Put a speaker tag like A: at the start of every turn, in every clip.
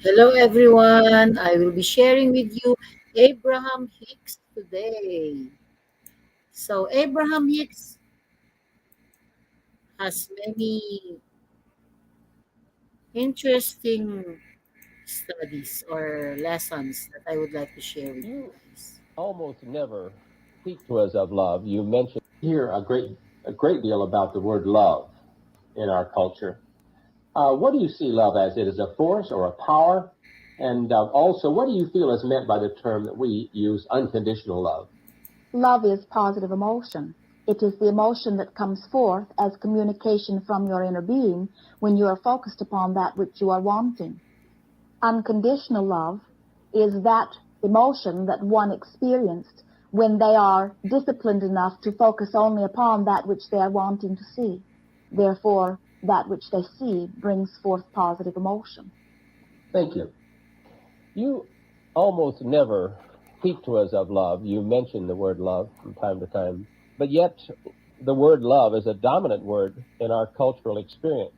A: Hello, everyone. I will be sharing with you Abraham Hicks today. So, Abraham Hicks has many interesting studies or lessons that I would like to share with you
B: You
A: guys.
B: almost never speak to us of love. You mentioned
C: Hear a great deal about the word love in our culture. What do you see love as? It is a force or a power? And also, what do you feel is meant by the term that we use, unconditional love?
D: Love is positive emotion. It is the emotion that comes forth as communication from your inner being when you are focused upon that which you are wanting. Unconditional love is that emotion that one experienced when they are disciplined enough to focus only upon that which they are wanting to see. Therefore, that which they see brings forth positive emotion.
C: Thank you.
B: you almost never speak to us of love. You mention the word love from time to time, but yet the word love is a dominant word in our cultural experience.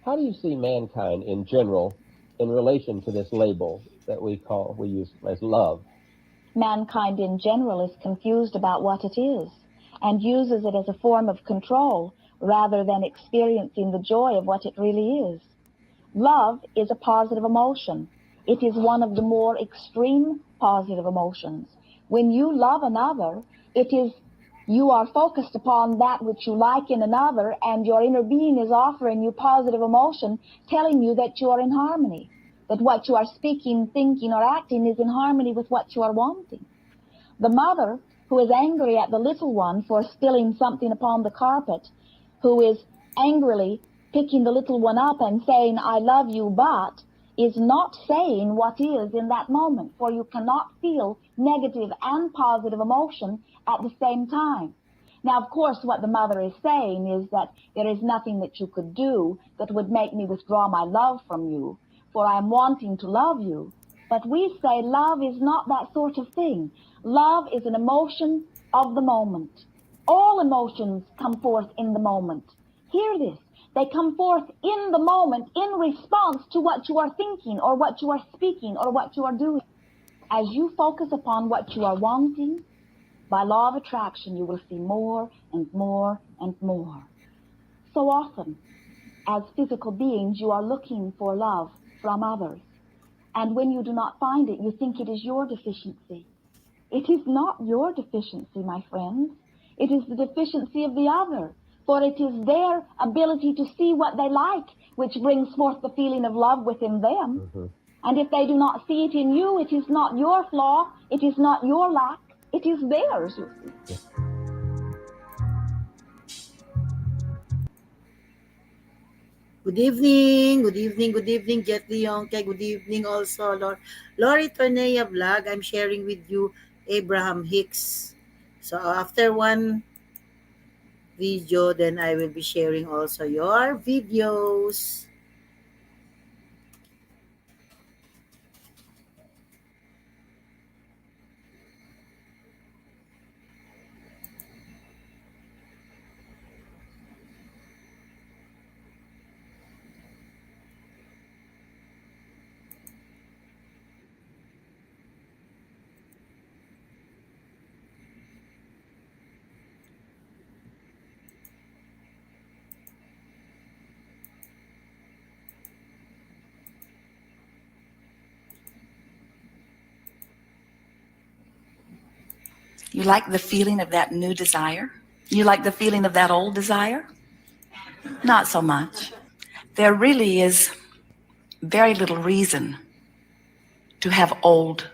B: How do you see mankind in general in relation to this label that we use as love?
D: Mankind in general is confused about what it is and uses it as a form of control rather than experiencing the joy of what it really is. Love is a positive emotion. It is one of the more extreme positive emotions. When you love another, it is you are focused upon that which you like in another, and your inner being is offering you positive emotion, telling you that you are in harmony, that what you are speaking, thinking, or acting is in harmony with what you are wanting. The mother who is angry at the little one for spilling something upon the carpet, who is angrily picking the little one up and saying, I love you, but is not saying what is in that moment, for you cannot feel negative and positive emotion at the same time. Now, of course, what the mother is saying is that there is nothing that you could do that would make me withdraw my love from you, for I am wanting to love you. But we say love is not that sort of thing. Love is an emotion of the moment. All emotions come forth in the moment. Hear this. They come forth in the moment in response to what you are thinking or what you are speaking or what you are doing. As you focus upon what you are wanting, by law of attraction, you will see more and more and more. So often, as physical beings, you are looking for love from others. And when you do not find it, you think it is your deficiency. It is not your deficiency, my friends. It is the deficiency of the other. For it is their ability to see what they like which brings forth the feeling of love within them.
B: Mhm.
D: And if they do not see it in you, it is not your flaw, it is not your lack, it is theirs, you see.
A: Good evening, good evening, good evening, Jet Leonque. Good evening also, Lori Tornea Vlog. I'm sharing with you Abraham Hicks. So after one video, then I will be sharing also your videos.
E: You like the feeling of that new desire? You like the feeling of that old desire? Not so much. There really is very little reason to have old,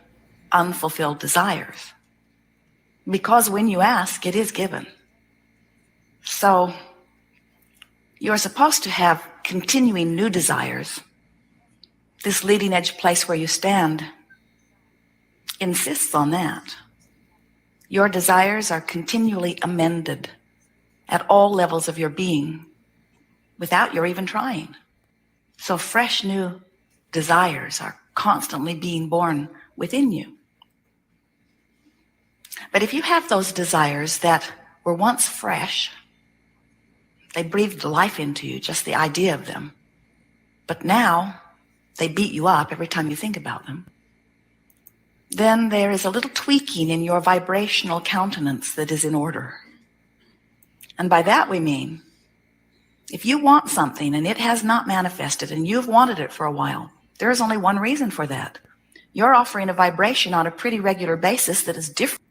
E: unfulfilled desires. Because when you ask, it is given. So you're supposed to have continuing new desires. This leading edge place where you stand insists on that. Your desires are continually amended at all levels of your being without your even trying. So fresh new desires are constantly being born within you. But if you have those desires that were once fresh, they breathed life into you, just the idea of them. But now they beat you up every time you think about them, then there is a little tweaking in your vibrational countenance that is in order. And by that we mean, if you want something and it has not manifested and you've wanted it for a while, there is only one reason for that. You're offering a vibration on a pretty regular basis that is different.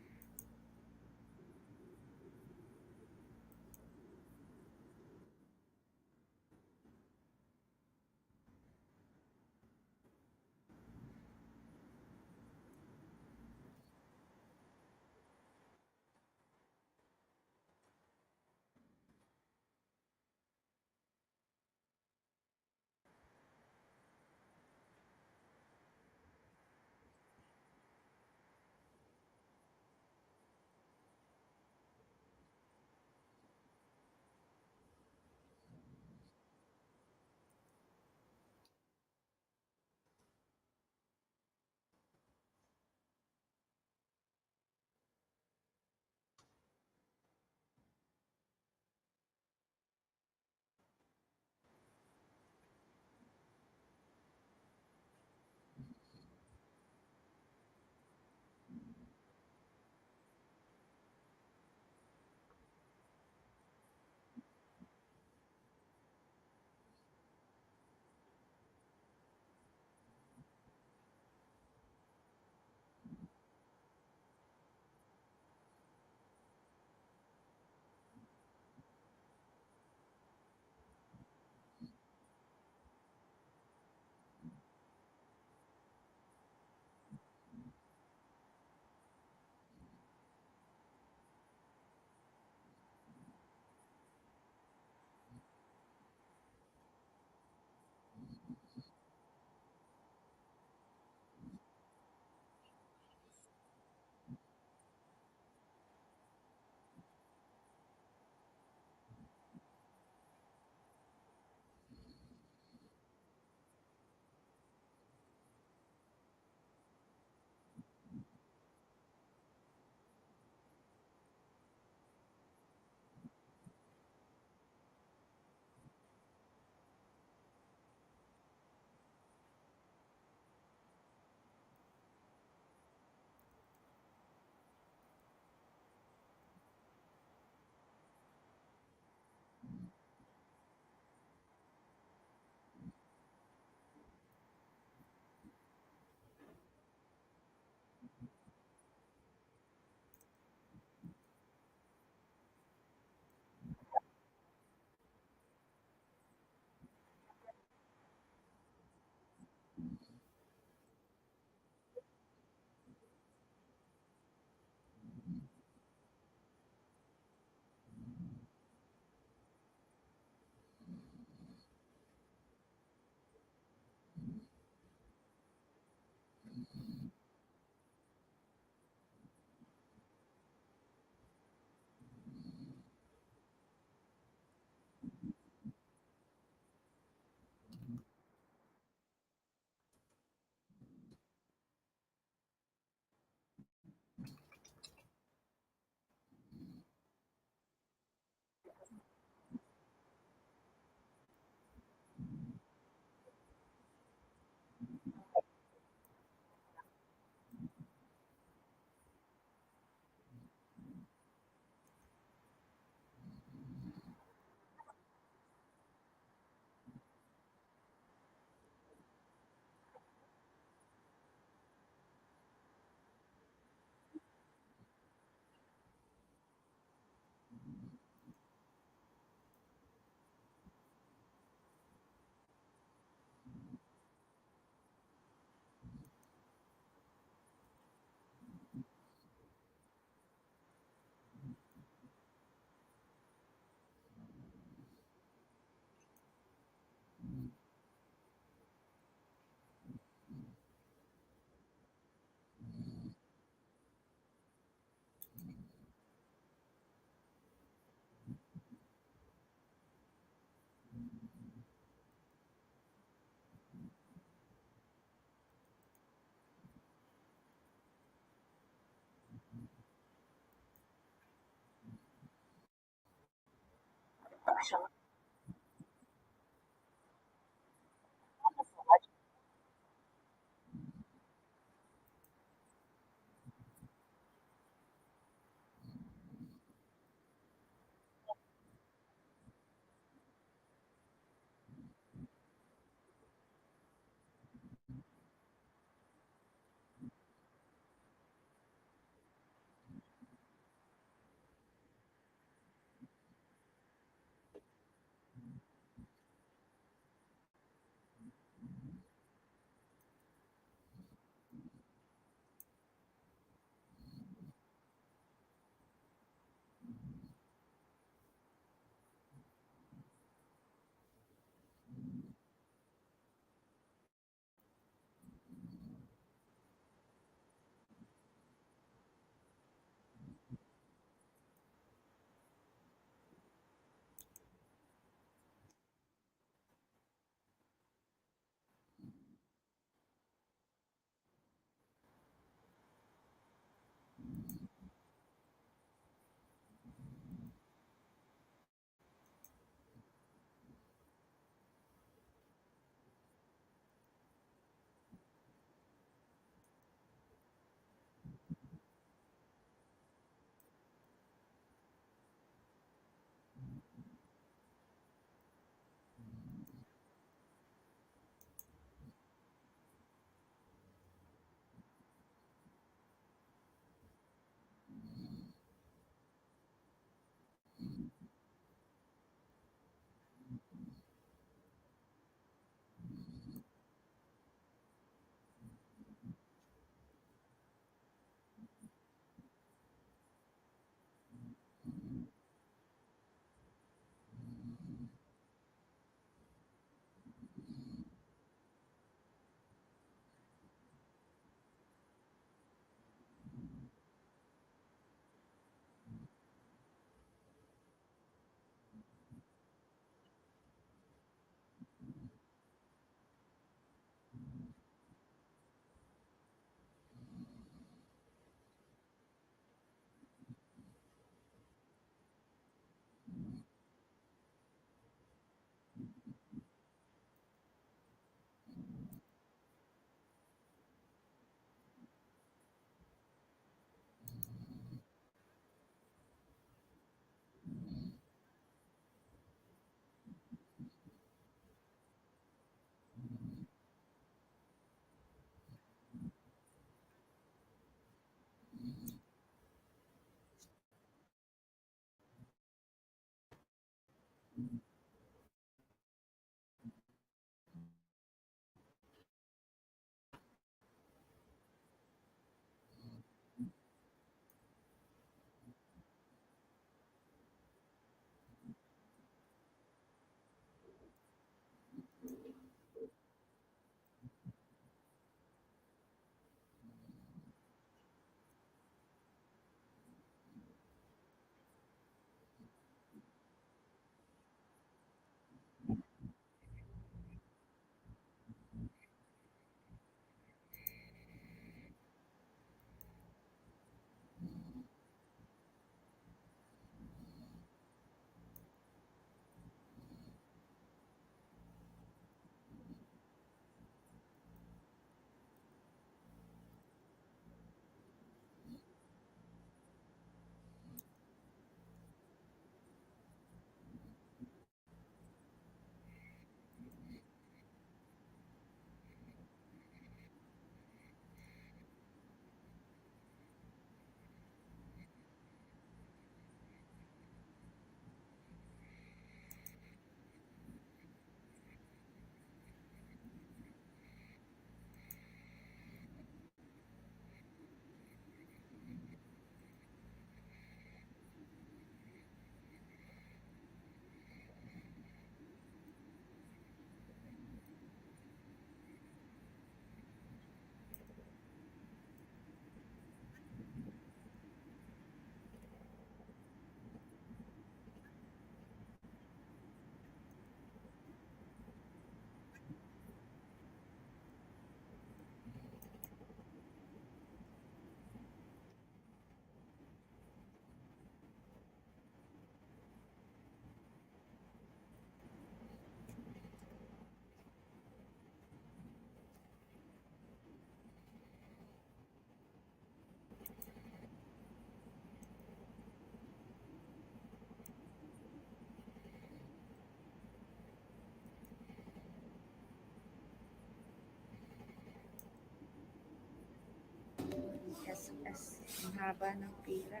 F: Ang haba ng pila.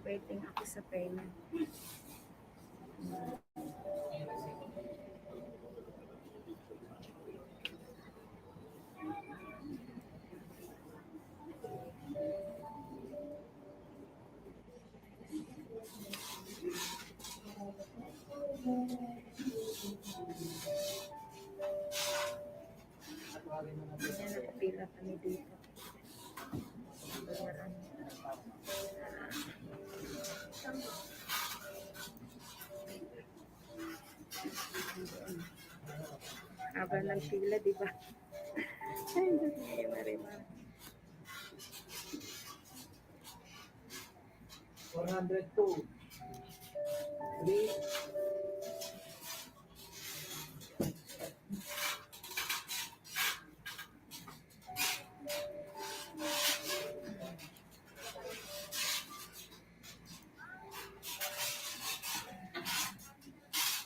F: Waiting ako sa payment. Kaya nakapila kami dito. Bayaran. Haba ng pila, di ba? Ay, hindi marimar.
G: 102. 3.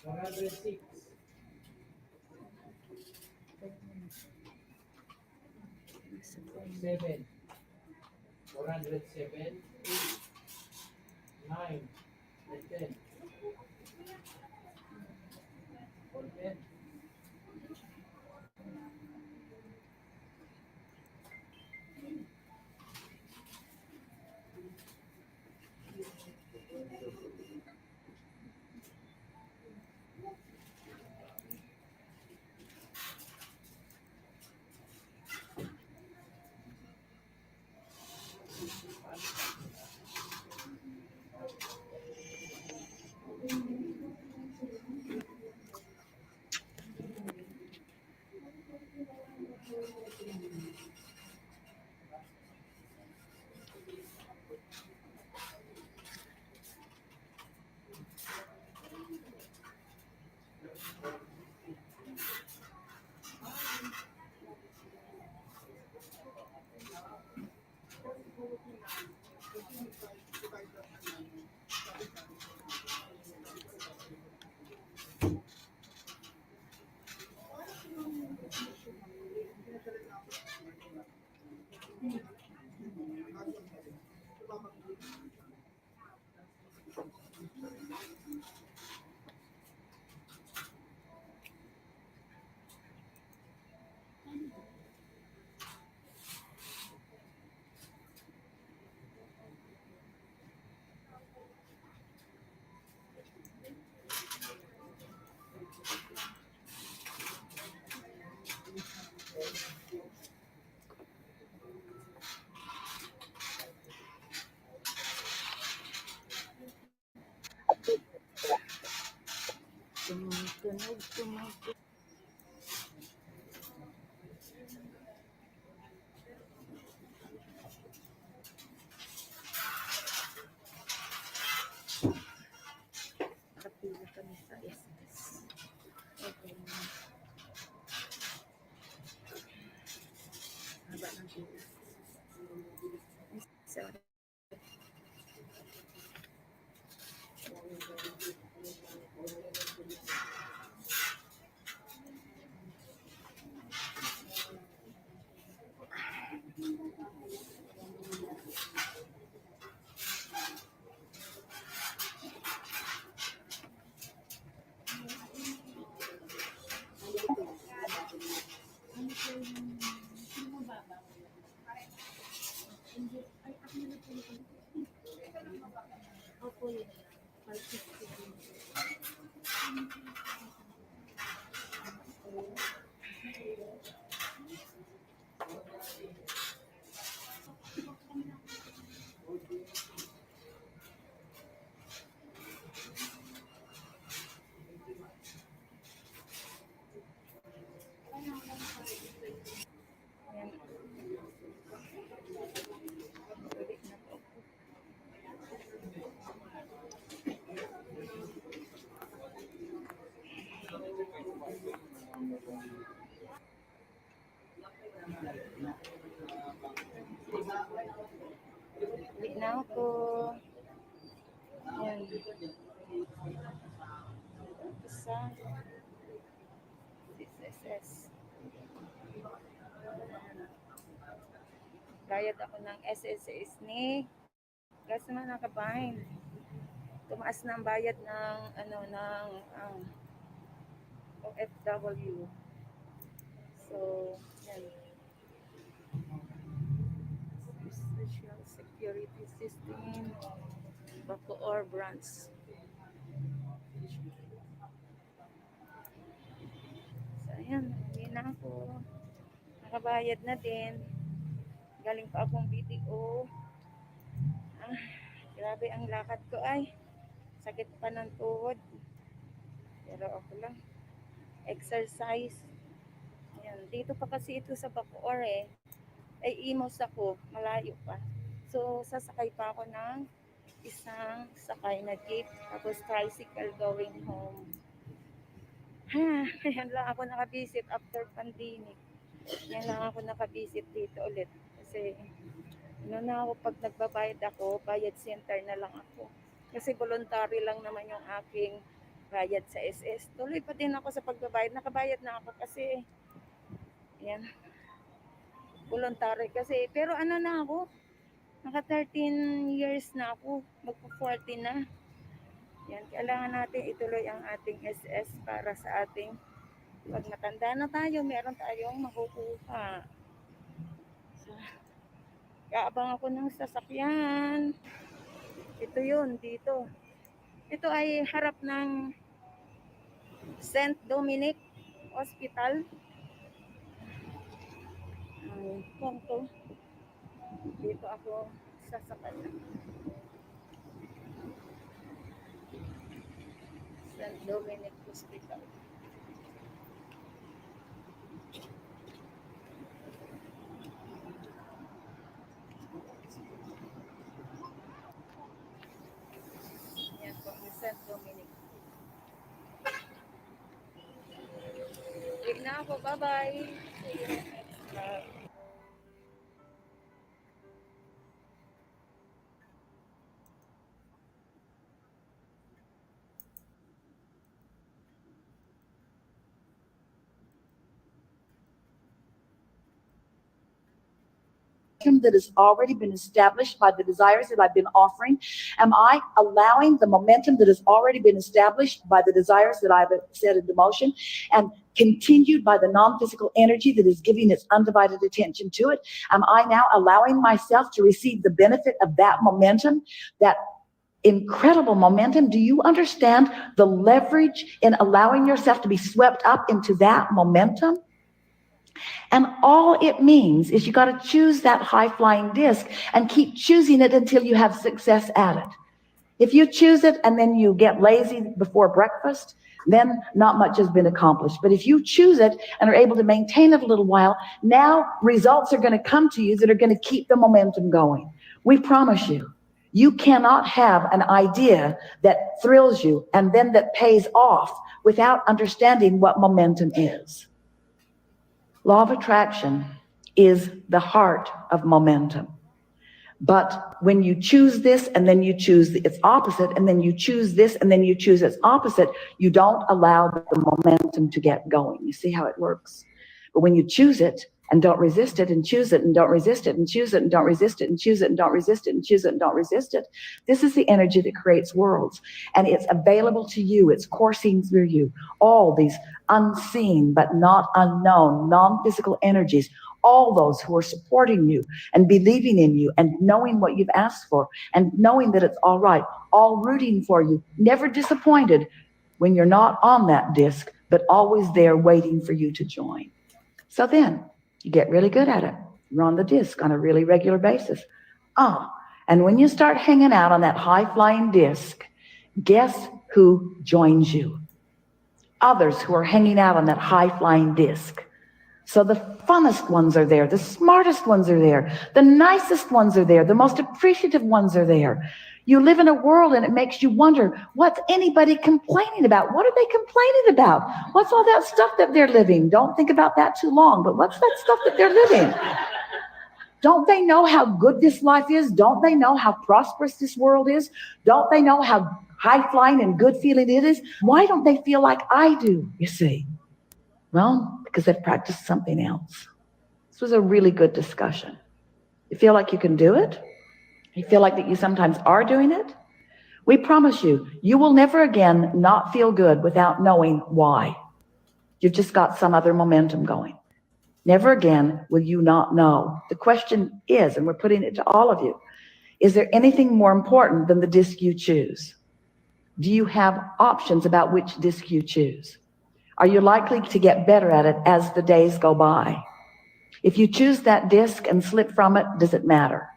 G: $106. 7. 407. 8. 9. 10. 410.
F: Uwi na ako. Yan. Isa. SSS. Bayad ako ng SSS ni. Gas naman nakabahin. Tumaas na ang bayad ng OFW. So, yan. Social Security System. Bacoor branch. So, ayan. Hindi na ako. Nakabayad na din. Galing pa akong BTO. Grabe ang lakad ko ay. Sakit pa ng tuhod. Pero ako lang. Exercise. Ayan. Dito pa kasi ito sa Bacoor eh. Ay imos ako. Malayo pa. So, sasakay pa ako ng isang sakay na jeep. Tapos tricycle going home. Yan lang ako nakabisit after pandemic. Yan lang ako nakabisit dito ulit. Kasi na ako pag nagbabayad ako, bayad center na lang ako. Kasi voluntary lang naman yung aking bayad sa SS. Tuloy pa din ako sa pagbabayad. Nakabayad na ako kasi yan. Voluntary kasi. Pero ano na ako, naka 13 years na ako. Magpo-40 na. Yan, kailangan natin ituloy ang ating SS para sa ating pag matanda na tayo, meron tayong makukuha. So, kaabang ako ng sasakyan. Ito yun, dito. Ito ay harap ng St. Dominic Hospital. Punto. Dito ako sasakyan. St. Dominic Hospital. Yan po, St. Dominic. Wait na ako, bye-bye. See you next vlog.
H: That has already been established by the desires that I've been offering? Am I allowing the momentum that has already been established by the desires that I've set into motion and continued by the non-physical energy that is giving its undivided attention to it? Am I now allowing myself to receive the benefit of that momentum, that incredible momentum? Do you understand the leverage in allowing yourself to be swept up into that momentum? And all it means is you got to choose that high-flying disc and keep choosing it until you have success at it. If you choose it and then you get lazy before breakfast, then not much has been accomplished. But if you choose it and are able to maintain it a little while, now results are going to come to you that are going to keep the momentum going. We promise you. You cannot have an idea that thrills you and then that pays off without understanding what momentum is. Law of attraction is the heart of momentum. But when you choose this and then you choose its opposite and then you choose this and then you choose its opposite, you don't allow the momentum to get going. You see how it works? But when you choose it and don't resist it and choose it and don't resist it and choose it and don't resist it and choose it and don't resist it and choose it and don't resist it, this is the energy that creates worlds. And it's available to you. It's coursing through you. All these unseen but not unknown non-physical energies, all those who are supporting you and believing in you and knowing what you've asked for and knowing that it's all right, all rooting for you, never disappointed when you're not on that disc, but always there waiting for you to join. So then you get really good at it. You're on the disc on a really regular basis. And when you start hanging out on that high-flying disc, guess who joins you? Others who are hanging out on that high-flying disc. So the funnest ones are there, the smartest ones are there, the nicest ones are there, the most appreciative ones are there. You live in a world and it makes you wonder, what's anybody complaining about? What are they complaining about? What's all that stuff that they're living? Don't think about that too long, but what's that stuff that they're living? Don't they know how good this life is? Don't they know how prosperous this world is? Don't they know how high flying and good feeling it is? Why don't they feel like I do, you see? Well, because they've practiced something else. This was a really good discussion. You feel like you can do it? You feel like that you sometimes are doing it? We promise you, you will never again not feel good without knowing why. You've just got some other momentum going. Never again will you not know. The question is, and we're putting it to all of you, is there anything more important than the disc you choose? Do you have options about which disc you choose? Are you likely to get better at it as the days go by? If you choose that disc and slip from it, does it matter?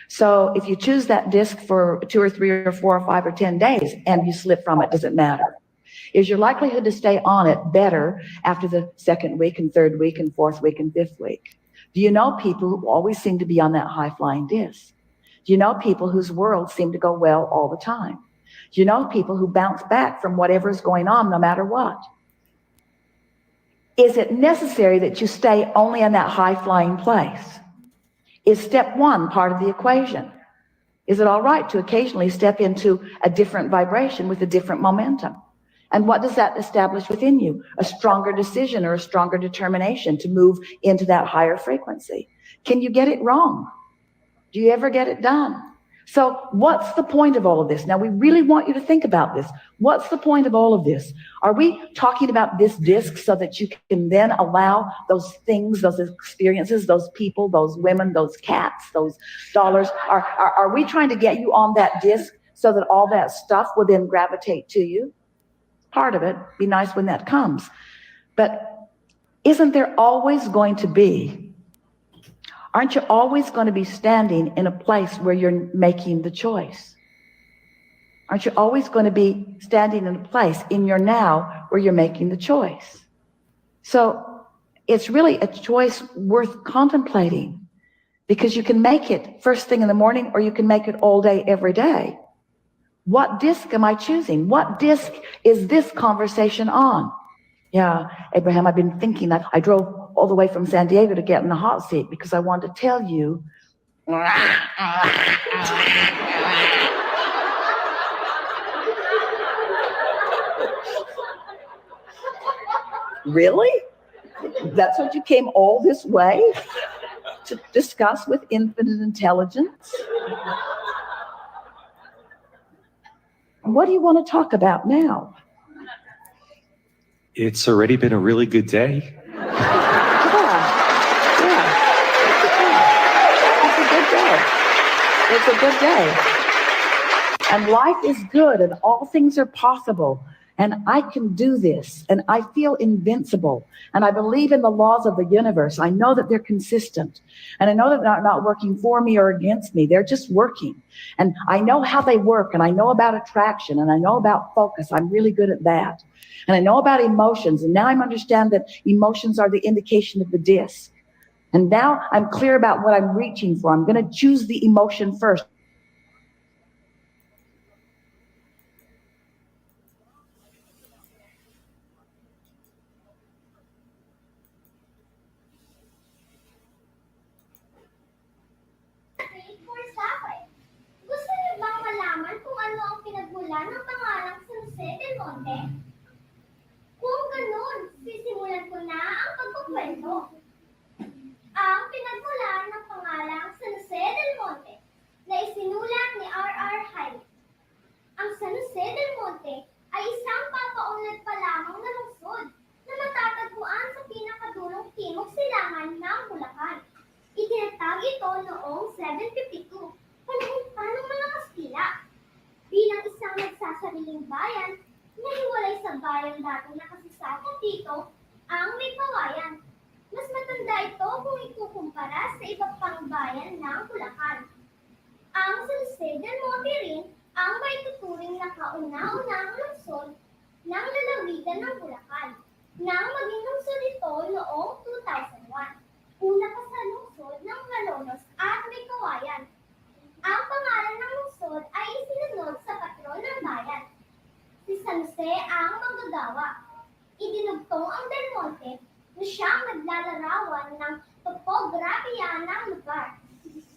H: So if you choose that disc for 2 or 3 or 4 or 5 or 10 days and you slip from it, does it matter? Is your likelihood to stay on it better after the second week and third week and fourth week and fifth week? Do you know people who always seem to be on that high-flying disc? Do you know people whose worlds seem to go well all the time? Do you know people who bounce back from whatever's going on no matter what? Is it necessary that you stay only in that high-flying place? Is step one part of the equation? Is it all right to occasionally step into a different vibration with a different momentum? And what does that establish within you? A stronger decision or a stronger determination to move into that higher frequency. Can you get it wrong? Do you ever get it done? So what's the point of all of this? Now, we really want you to think about this. What's the point of all of this? Are we talking about this disc so that you can then allow those things, those experiences, those people, those women, those cats, those dollars? Are we trying to get you on that disc so that all that stuff will then gravitate to you? Part of it. Be nice when that comes. But isn't there always going to be, aren't you always going to be standing in a place where you're making the choice? Aren't you always going to be standing in a place in your now where you're making the choice? So it's really a choice worth contemplating, because you can make it first thing in the morning or you can make it all day, every day. What disc am I choosing? What disc is this conversation on? Yeah, Abraham, I've been thinking that I drove all the way from San Diego to get in the hot seat because I wanted to tell you. Really? That's what you came all this way to discuss with infinite intelligence? What do you want to talk about now?
I: It's already been a really good day.
H: It's a good day. And life is good and all things are possible. And I can do this. And I feel invincible. And I believe in the laws of the universe. I know that they're consistent. And I know that they're not working for me or against me. They're just working. And I know how they work. And I know about attraction. And I know about focus. I'm really good at that. And I know about emotions. And now I understand that emotions are the indication of the disc. And now I'm clear about what I'm reaching for. I'm going to choose the emotion first.
J: Gusto niyo bang malaman kung ano ang pinagmulan ng pangalang San Jose del Monte? Kung ganun, sisimulan ko na ang pagkukwento. Ang pinagmulan ng pangalang San Jose del Monte na isinulat ni R.R. Hicks. Ang San Jose del Monte ay isang papaunlad pa lamang na lungsod na matatagpuan sa pinakadulong timog silangan ng Bulacan. Itinatag ito noong 752, panahon pa ng mga Kastila. Bilang isang nagsasariling bayan, nahiwalay sa bayan dating nakasasakop dito ang may kawayan. Mas matanda ito kung ikukumpara sa iba pang bayan ng Bulacan. Ang San Jose del Monte rin ang maituturing na kauna-unahang lungsod ng lalawigan ng Bulacan, nang maging lungsod ito noong 2001. Una pa sa lungsod ng Malolos at may kawayan. Ang pangalan ng lungsod ay isinunod sa patron ng bayan, si San Jose ang manggagawa. Idinugtong ang Del Monte na siyang naglalarawan ng topografiya ng lugar,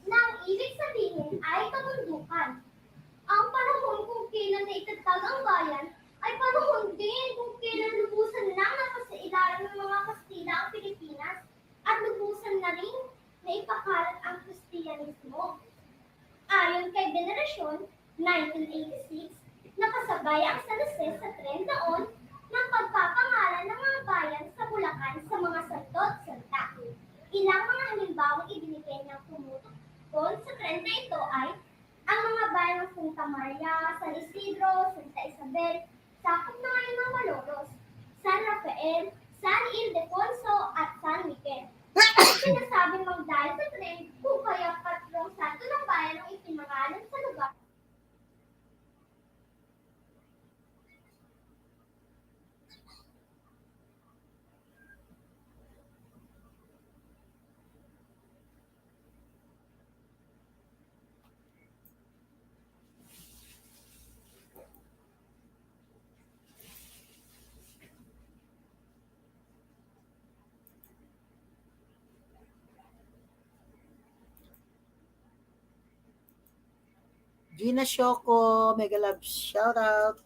J: na ang ibig sabihin ay kabundukan. Ang panahon kung kailan naitatag ang bayan ay panahon din kung kailan lubusan nang napasailalim ng mga Kastila ang Pilipinas at lubusan na rin naipakalat ang Kristiyanismo. Ayon kay Venerasyon, 1986, nakasabay ang San Jose sa trend noon ng pagpapangalan ng mga bayan sa Bulacan sa mga santo at santa. Ilang mga halimbawang ibinigay niyang tumutugtol sa trend na ito ay ang mga bayan ng Santa Maria, San Isidro, Santa Isabel, sakop na ngayon ng Malolos, San Rafael, San Ildefonso at San Miguel. Sinasabi mang dahil sa trend kung kaya patrong santo ng bayan ang ipinangalan sa lugar.
A: Gina Shoko, mega love shout out.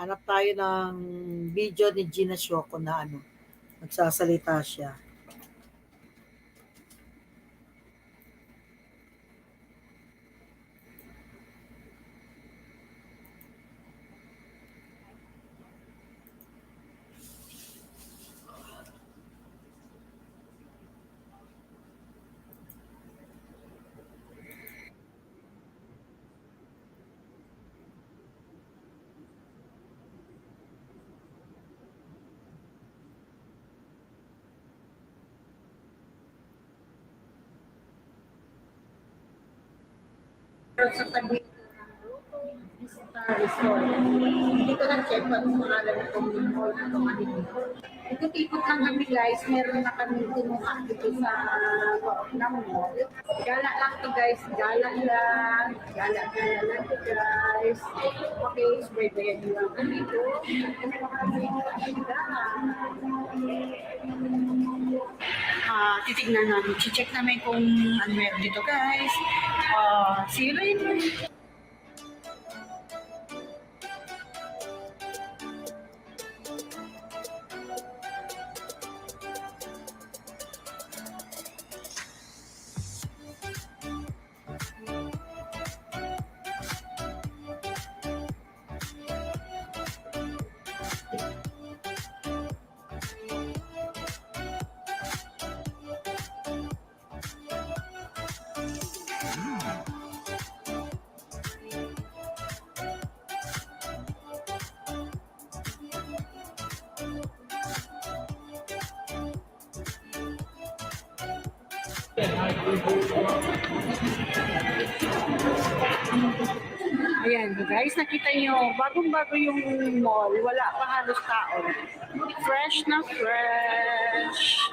A: Hanap tayo ng video ni Gina Shoko na nagsasalita siya.
K: Sa tabi sa resort. Hindi ko na-check kung anong pangalan itong mall na itong dito. Ikot-ikot lang kami guys. Meron na kami kinuha dito sa loob ng mall. Gala lang to guys. Gala lang. Gala lang to guys. Okay, so baybayan nyo lang kami dito. Titignan namin. Check namin kung ano meron dito guys. See you later. Ayan guys, nakita nyo, bagong-bago yung mall, wala pa halos tao. Fresh na fresh.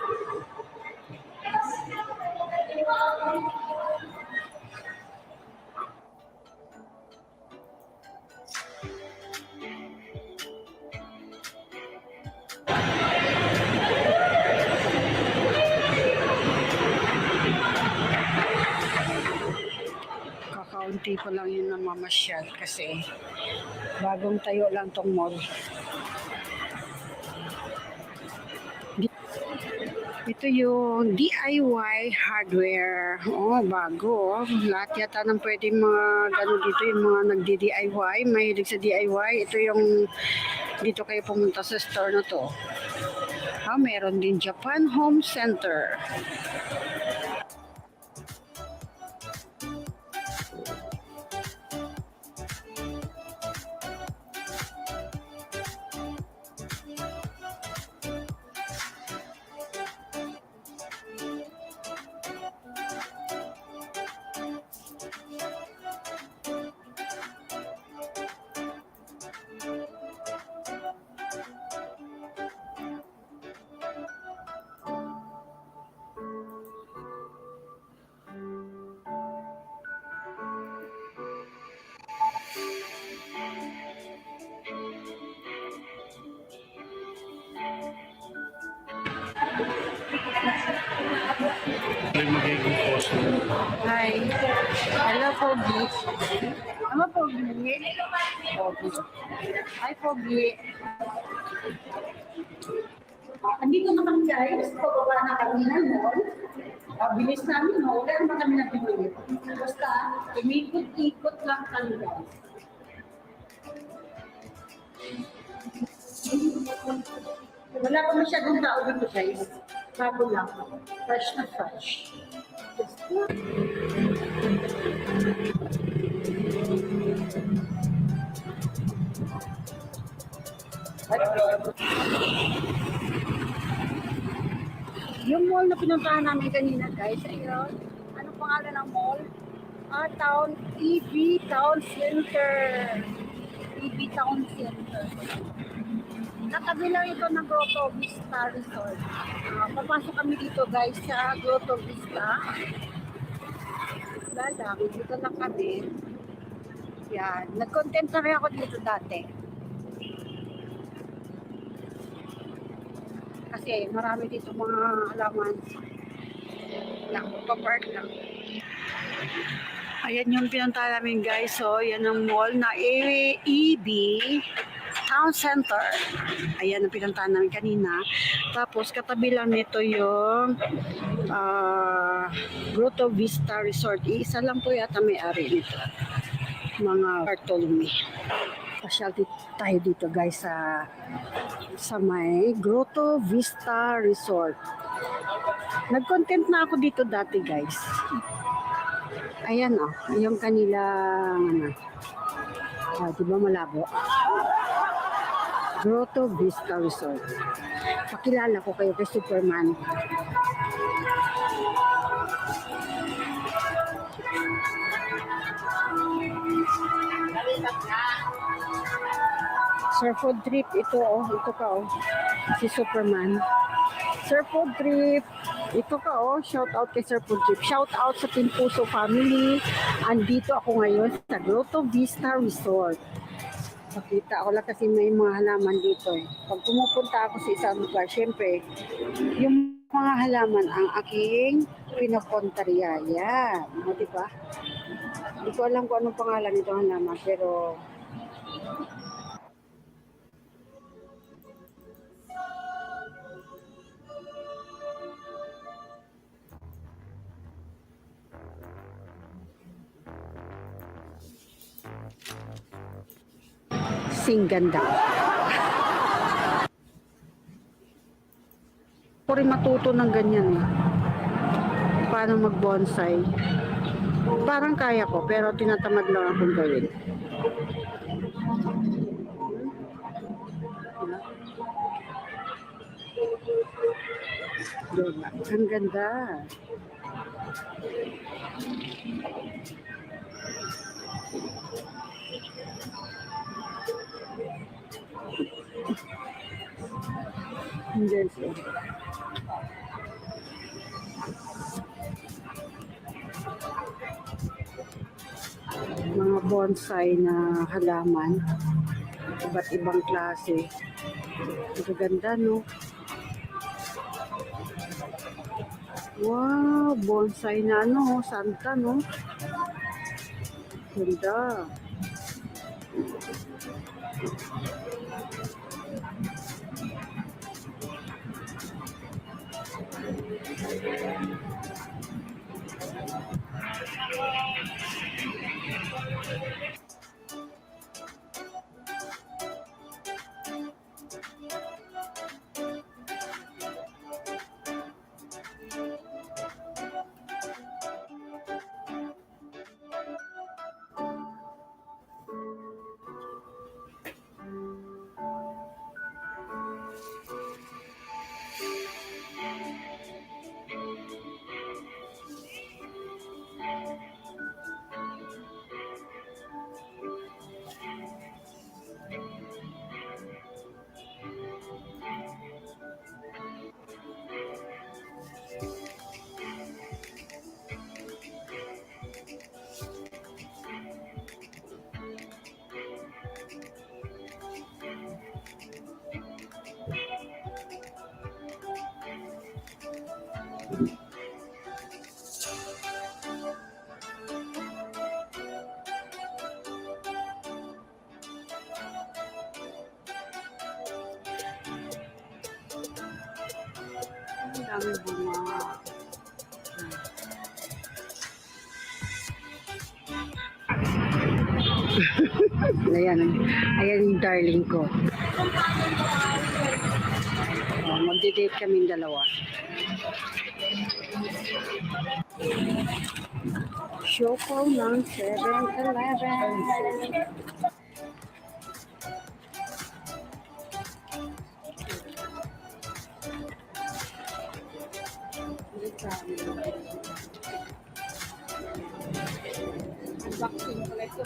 K: Kakaunti pa lang yun na mamasyal kasi bagong tayo lang tong mall. Ito yung DIY hardware. Oh, bago. Lahat yata ng pwedeng mga gano'n dito, yung mga nagdi-DIY, mahilig sa DIY. Ito yung dito kayo pumunta sa store na to. Meron din Japan Home Center. Hi. Hello, Pogi. Ano, Pogi? Pogi. Hi, Pogi. Andito na kami guys. Pababa na kami ng mall. Bilis namin, no? Wala naman kami nabibili. Basta, umikot-ikot lang kami guys. Wala pa masyadong tao dito guys. Bago lang. Fresh na fresh. Yung mall na pinuntahan namin kanina guys, ayun. Ano pangalan ng mall? Town Center. EB Town Center. Katabi lang ito ng Grotto Vista Resort. Papasok kami dito guys sa Grotto Vista. Wala lang, dito lang kami. Yan, nag-content na rin ako dito dati. Kasi marami dito mga halaman. Lang, papark lang. Ayan yung pinunta namin guys. So, yan ang mall na EB Town Center. Ayan ang pinuntahan namin kanina. Tapos katabi lang nito yung Grotto Vista Resort. Isa lang po yata may-ari nito. Mga Bartolome. Pasyal tayo dito guys sa may Grotto Vista Resort. Nag-content na ako dito dati guys. Ayan yung kanilang diba malabo? Grotto Vista Resort. Pakilala ko kayo kay Superman. Sir Food Trip, ito ka si Superman. Sir Food Trip, ito ka shout out kay Sir Food Trip. Shout out sa Team Puso family. Andito ako ngayon sa Grotto Vista Resort. Pakita ako lang kasi may mga halaman dito Pag pumupunta ako sa isang lugar, syempre, yung mga halaman ang aking pinapuntarya. Yan. Diba? Hindi ko alam kung anong pangalan nito halaman, pero ganda. Ako rin matuto ng ganyan paano mag-bonsai. Parang kaya ko, pero tinatamad lang akong gawin. Diba? Ang ganda. Yes. Mga bonsai na halaman, iba't ibang klase. Ang ganda, no? Wow, bonsai na santa, no? Ganda. ang bunga. Ayan, ayan yung darling ko. Magde-date kaming dalawa. Shoko ng 7-Eleven. Unboxing pala ito.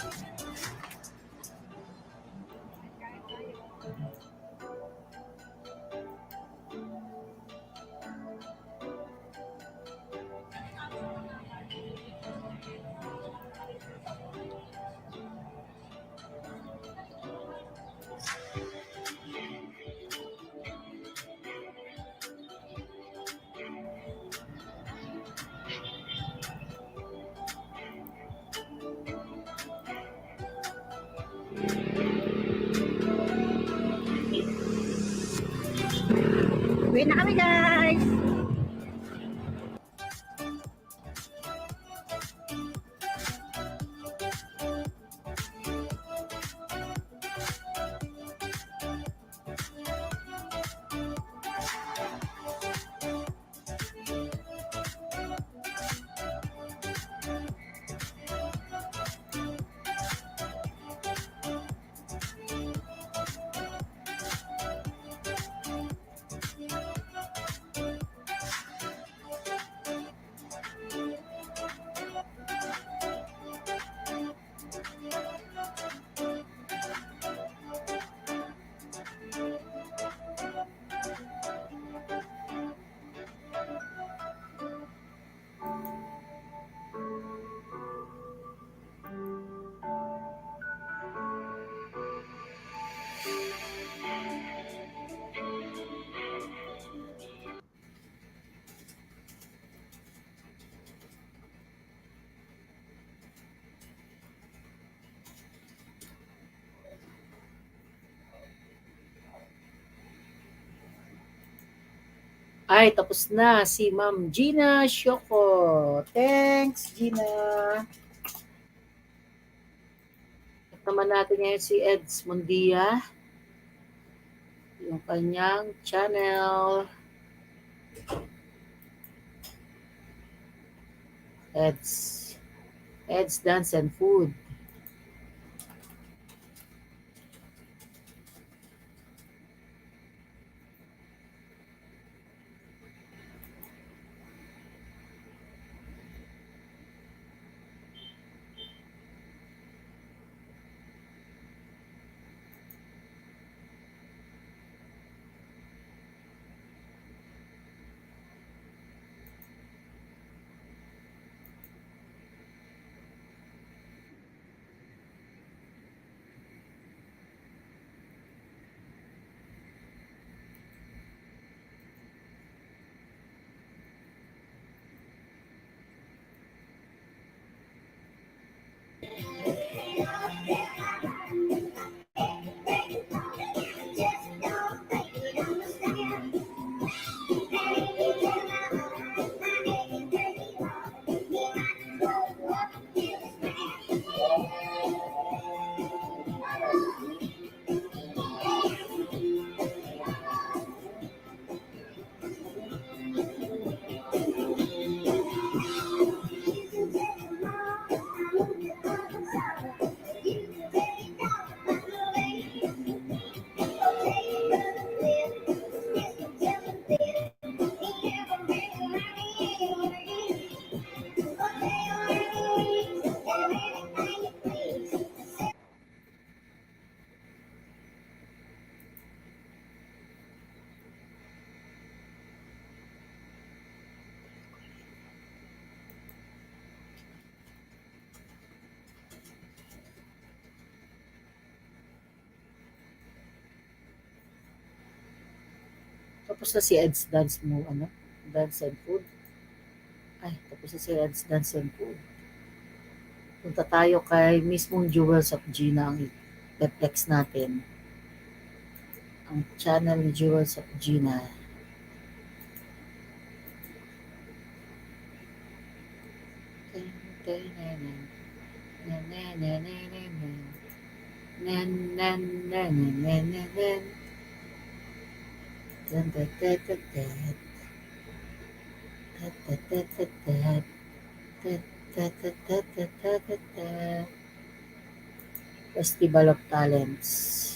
K: Uwi na kami, guys!
A: Ay, tapos na si Ma'am Gina Shoko. Thanks, Gina. At naman natin ngayon si Eds Mundia. Yung kanyang channel. Ed's Dance and Food. Tapos na si Ed's Dance mo, Dance and Food. Ay, tapos na si Ed's Dance and Food. Punta tayo kay mismong Jewels of Gina ang i-flex natin. Ang channel ni Jewels of Gina. Festival of Talents.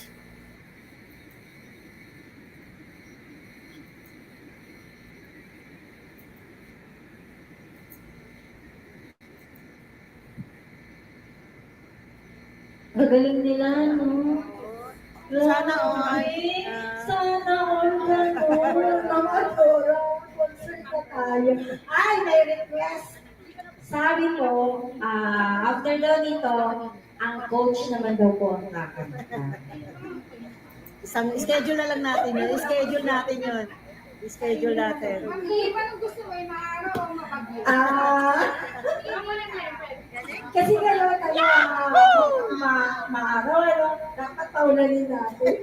K: Gagaling nila, no?
A: Sana all.
K: Sana all ganun. Mga Dora, concert na tayo. Ay, may request. Sabi ko, after daw nito, ang coach naman daw po ang kakanta.
A: Isang schedule na lang natin yun. Schedule natin yun. Schedule natin.
F: Paano gusto mo, maaraw o mapagod?
K: Kasi kayo tayo maaraw, ano? Dapat paulanin natin.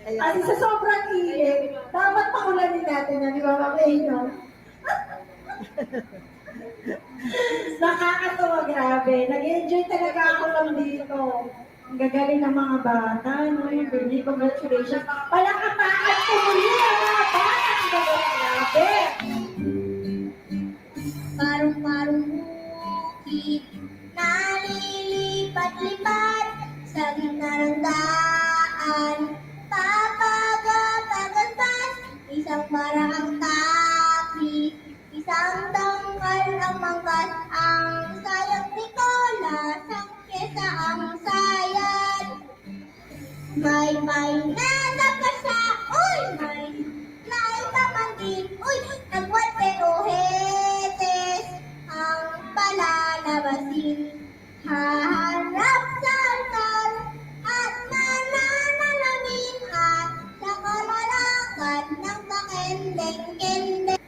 K: Kasi sa sobrang init, dapat paulanin natin yan, di ba, Mamaino? Nakakatawa, grabe. Nag-enjoy talaga ako lang dito. Ang gagaling ng mga bata, no? Yung birthday, congratulations. Palakapakan ko muli ang mga bata. Ang gagaling, grabe.
J: Parang-parang bukid, nalilipat-lipat sa gitna ng daan. Papagat-agaspas, isang maraang taki, isang tangkal ang manggas, ang sayang Nicola, sangkesa ang sayad. May nadaka siya, uy, may naipamangkin, uy, nagwat pero hetes, ang palalabasin, haharap sa altar, at nananalamin, at sa kalalakan ng pakendeng-kendeng.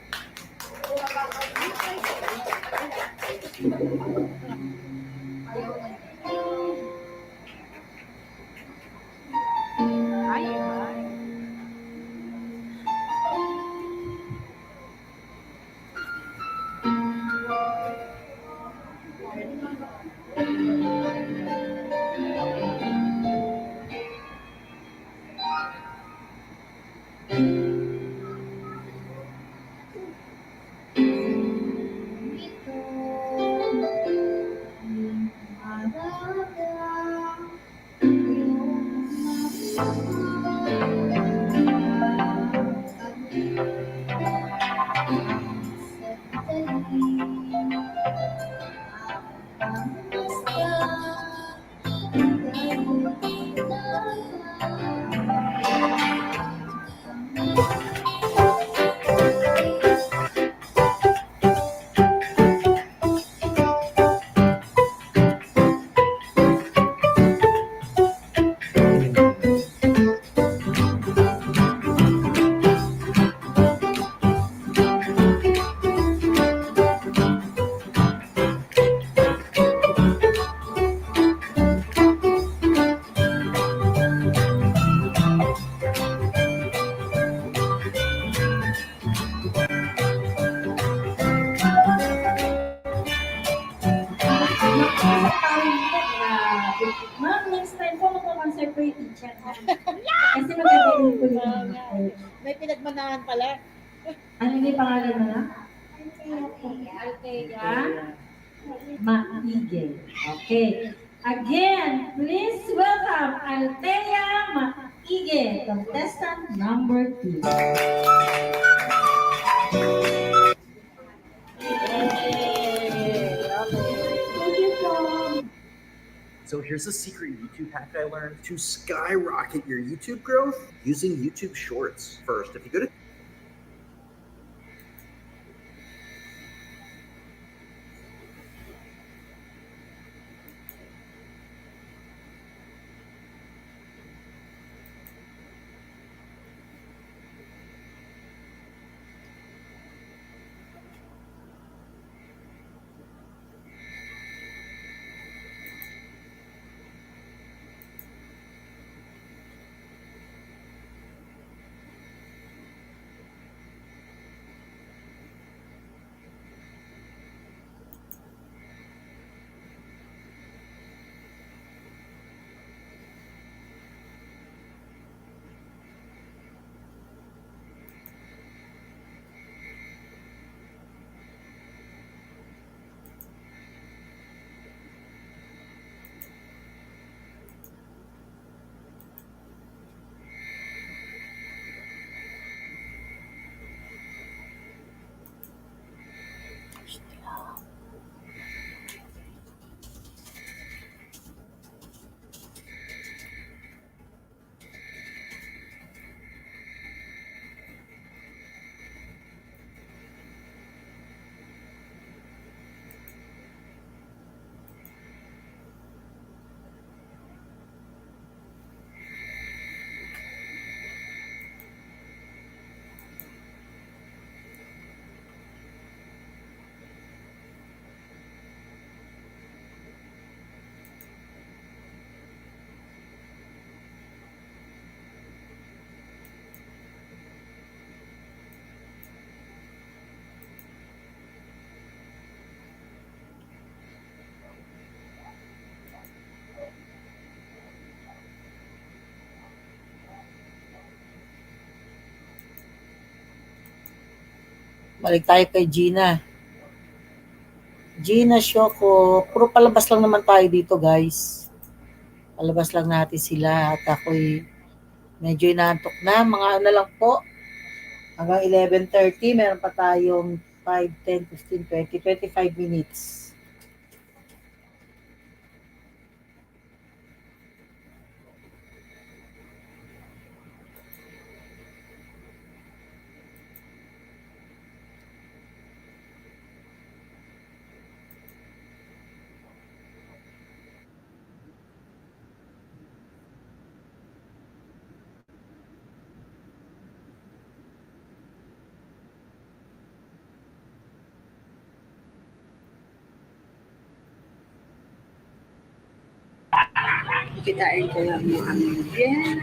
K: Ma'am, next time po magpa-concert ko yung teacher. Kasi magagaling ko yung mga coach.
A: May pinagmanahan pala.
K: Ano yung pangalan mo na? Althea Maigel. Okay. Again, please welcome Althea Maigel, contestant number 2.
L: So here's a secret YouTube hack I learned to skyrocket your YouTube growth using YouTube Shorts. First, if you go to
A: Balik tayo kay Gina. Gina, Shoko, puro palabas lang naman tayo dito, guys. Palabas lang natin sila at ako'y medyo inaantok na. Mga ano lang po, hanggang 11:30, meron pa tayong 5, 10, 15, 20, 25 minutes.
K: Kitain ko lang mo ang yan.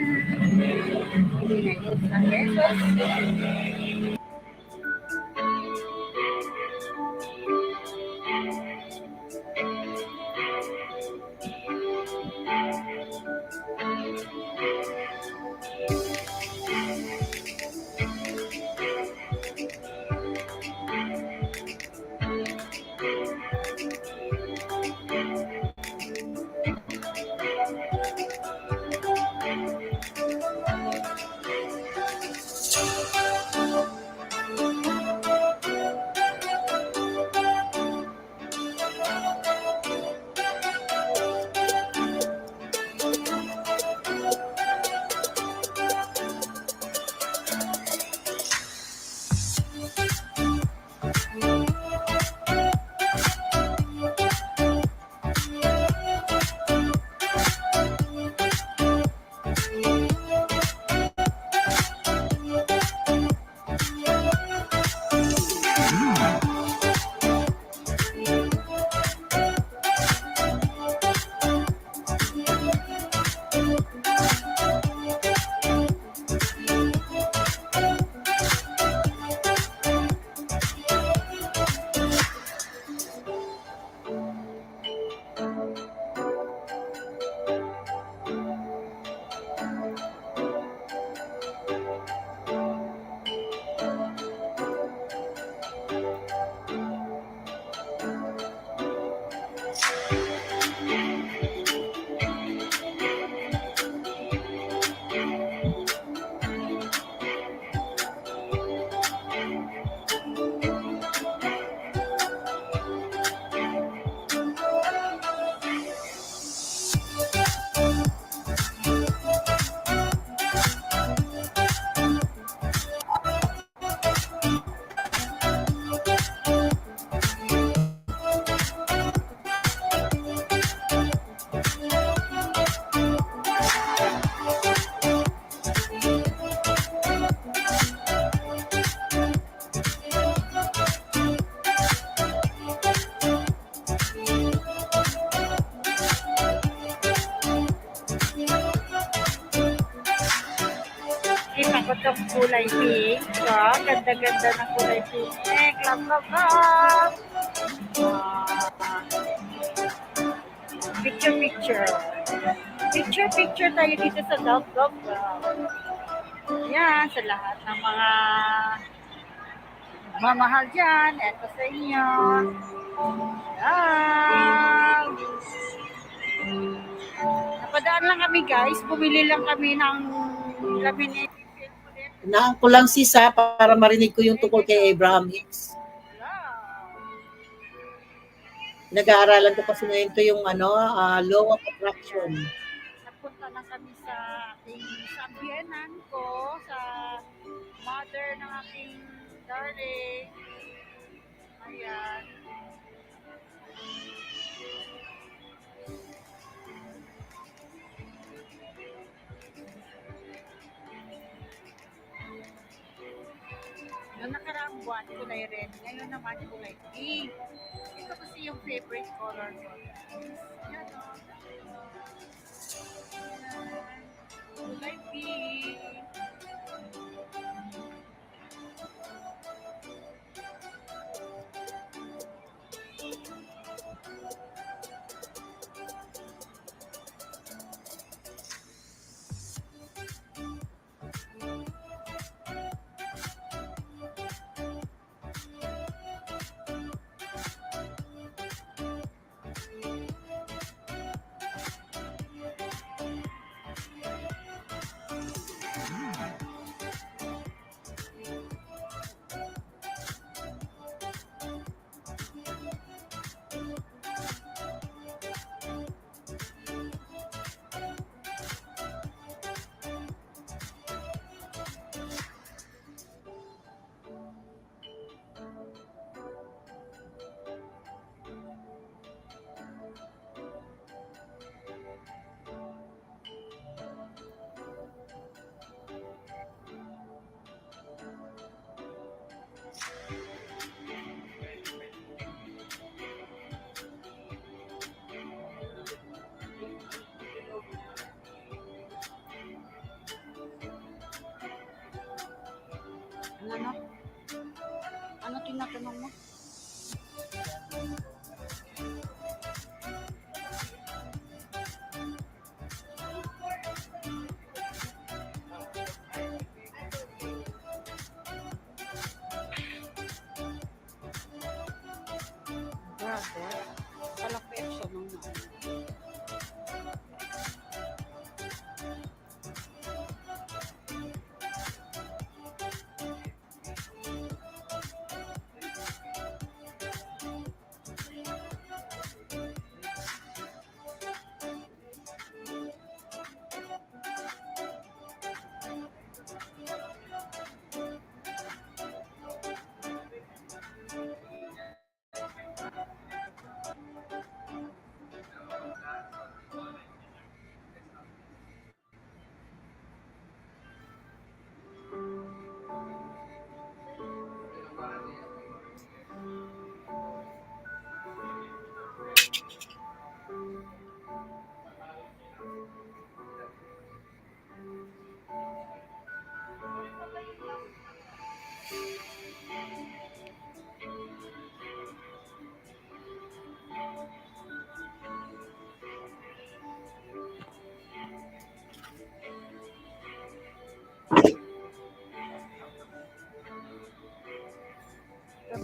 K: Hindi na yun sa pesos. Ikakot ang kulay pink. So, ganda-ganda ng kulay pink. Love, love, love. Picture, picture. Picture, picture tayo dito sa Love, love, love. Yan, sa lahat ng mga mamahal dyan. Eto sa inyo. Love. Napadaan lang kami, guys. Bumili lang kami ng laminate.
A: Inaan ko lang sis ha, para marinig ko yung tungkol kay Abraham Hicks. Nag-aaralan ko kasi ngayon to yung law of attraction.
K: Napunta na kami sa aking sambianan ko, sa mother ng aking darling. Ayan. Noong nakaraang buwan, kulay red. Ngayon naman kulay pink. Ito kasi yung favorite color ko. Yan o. Kulay pink. natanong mo? Brother, kalapit siya nung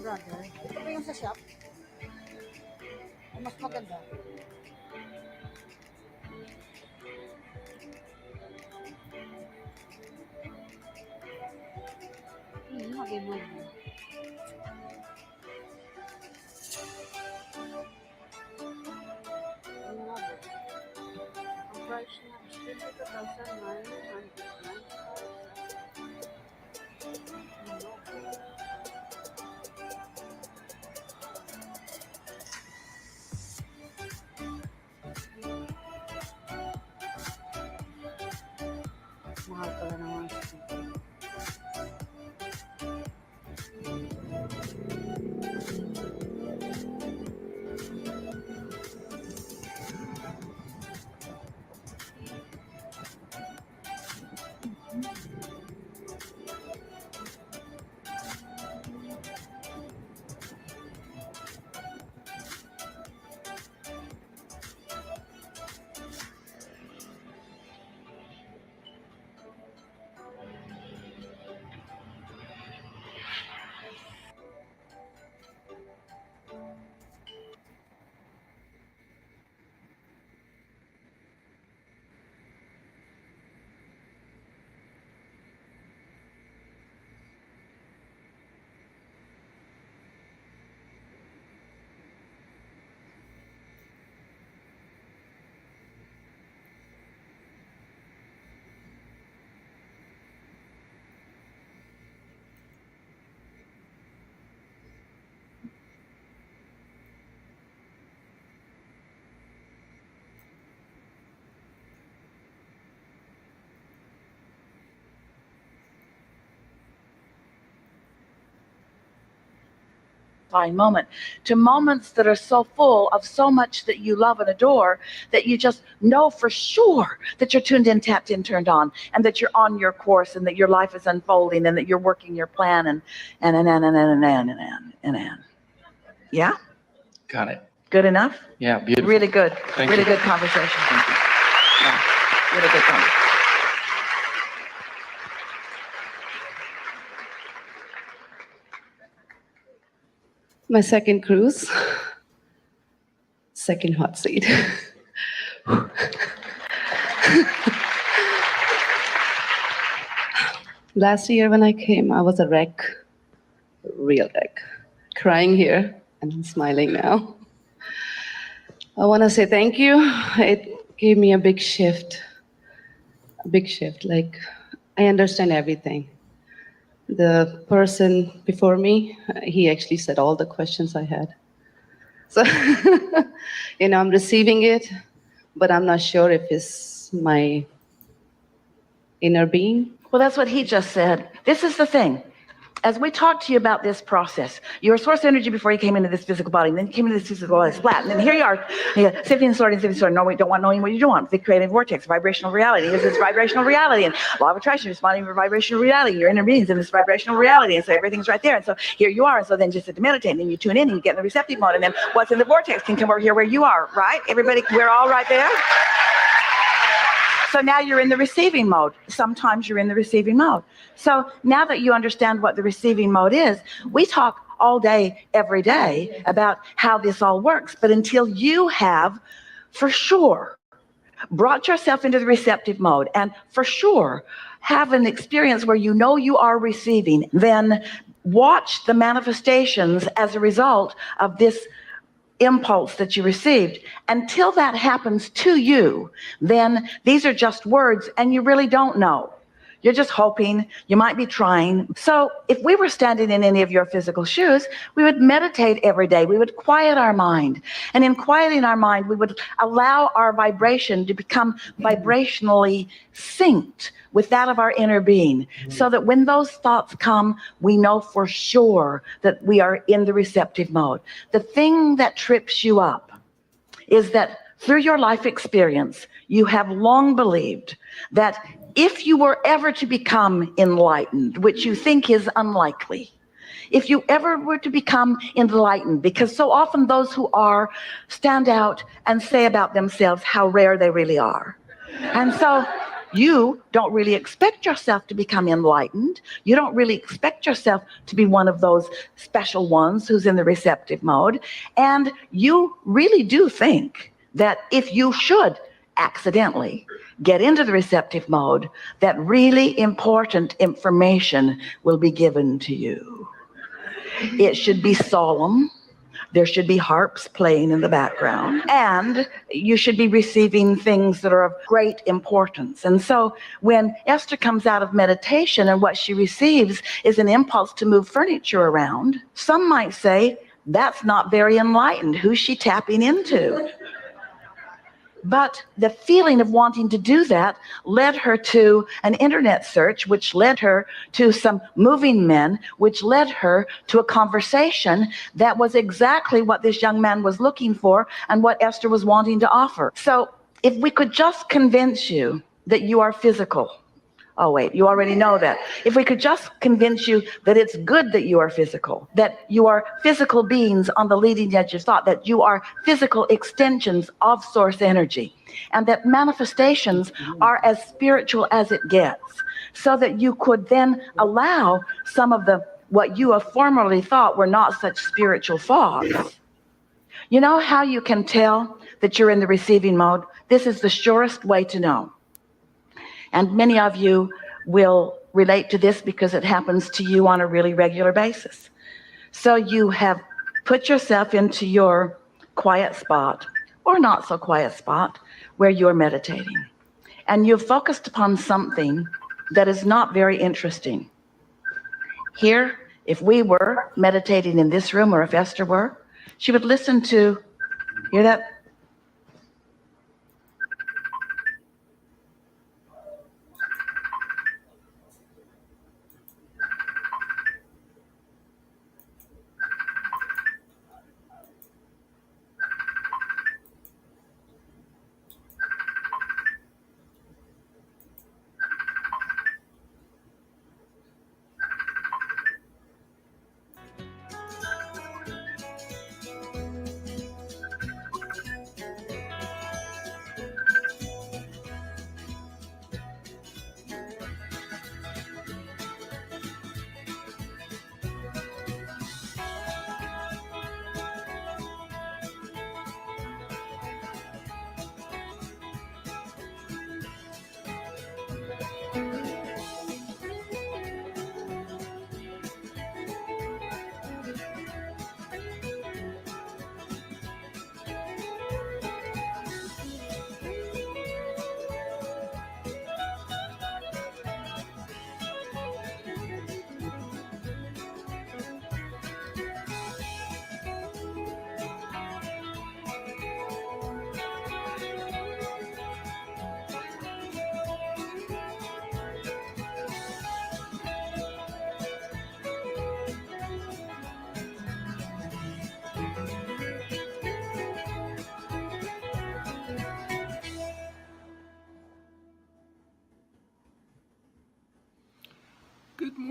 K: brother. Ito ba yung sa shop? Mas maganda. Mag-iwan mo. Ano nga ba? Ang price niya is 22,995. Mahal pala naman siya.
H: Moment to moments that are so full of so much that you love and adore that you just know for sure that you're tuned in, tapped in, turned on, and that you're on your course and that your life is unfolding and that you're working your plan and. Yeah?
I: Got it.
H: Good enough?
I: Yeah, beautiful.
H: Really good.
I: Thank
H: really
I: you.
H: good conversation.
I: Thank you.
H: Yeah, really good conversation.
M: My second cruise, second hot seat. Last year when I came, I was a wreck, a real wreck, crying here and I'm smiling now. I want to say thank you. It gave me a big shift, like I understand everything. The person before me, he actually said all the questions I had. So, I'm receiving it, but I'm not sure if it's my inner being.
H: Well, that's what he just said. This is the thing.
N: as we talked to you about this process, you were source energy before you came into this physical body, and then you came into this physical body, it's flat, and then here you are, sifting and sorting, no, we don't want knowing what you don't want, the creative vortex, vibrational reality, here's this vibrational reality, and law of attraction, responding to vibrational reality, your inner beings in this vibrational reality, and so everything's right there, and so here you are, and so then just to meditate, and then you tune in, and you get in the receptive mode, and then what's in the vortex can come over here where you are, right? Everybody, we're all right there? So now you're in the receiving mode. Sometimes you're in the receiving mode. So now that you understand what the receiving mode is, we talk all day, every day about how this all works. But until you have, for sure, brought yourself into the receptive mode and for sure have an experience where you know you are receiving, then watch the manifestations as a result of this impulse that you received. Until that happens to you, then these are just words and you really don't know. You're just hoping, you might be trying. So if we were standing in any of your physical shoes, we would meditate every day. We would quiet our mind. And in quieting our mind, we would allow our vibration to become vibrationally synced with that of our inner being, so that when those thoughts come, we know for sure that we are in the receptive mode. The thing that trips you up is that through your life experience, you have long believed that if you were ever to become enlightened, which you think is unlikely, if you ever were to become enlightened, because so often those who are stand out and say about themselves how rare they really are. And so you don't really expect yourself to become enlightened. You don't really expect yourself to be one of those special ones who's in the receptive mode. And you really do think that if you should accidentally get into the receptive mode, that really important information will be given to you. It should be solemn. There should be harps playing in the background, and you should be receiving things that are of great importance. And so when Esther comes out of meditation and what she receives is an impulse to move furniture around, some might say, that's not very enlightened. Who's she tapping into? But the feeling of wanting to do that led her to an internet search, which led her to some moving men, which led her to a conversation that was exactly what this young man was looking for and what Esther was wanting to offer. So if we could just convince you that you are physical. Oh, wait, you already know that. If we could just convince you that it's good that you are physical, that you are physical beings on the leading edge of thought, that you are physical extensions of source energy, and that manifestations are as spiritual as it gets, so that you could then allow some of the what you have formerly thought were not such spiritual thoughts. You know how you can tell that you're in the receiving mode? This is the surest way to know. And many of you will relate to this because it happens to you on a really regular basis. So you have put yourself into your quiet spot, or not so quiet spot, where you're meditating. And you've focused upon something that is not very interesting. Here, if we were meditating in this room, or if Esther were, she would listen to, hear that?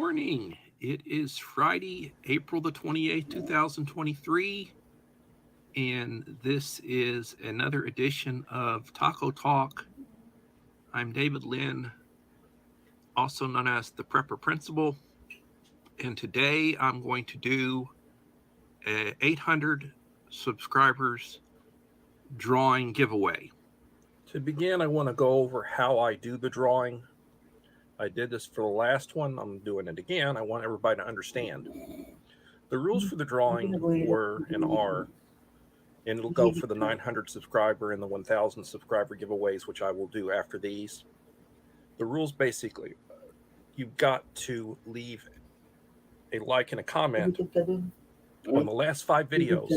O: morning. It is Friday, April the 28th, 2023, and this is another edition of Taco Talk. I'm David Lynn, also known as the Prepper Principal, and today I'm going to do a 800 subscribers drawing giveaway. To begin, I want to go over how I do the drawing. I did this for the last one. I'm doing it again. I want everybody to understand. The rules for the drawing were and are, and it'll go for the 900 subscriber and the 1,000 subscriber giveaways, which I will do after these. The rules basically, you've got to leave a like and a comment on the last 5 videos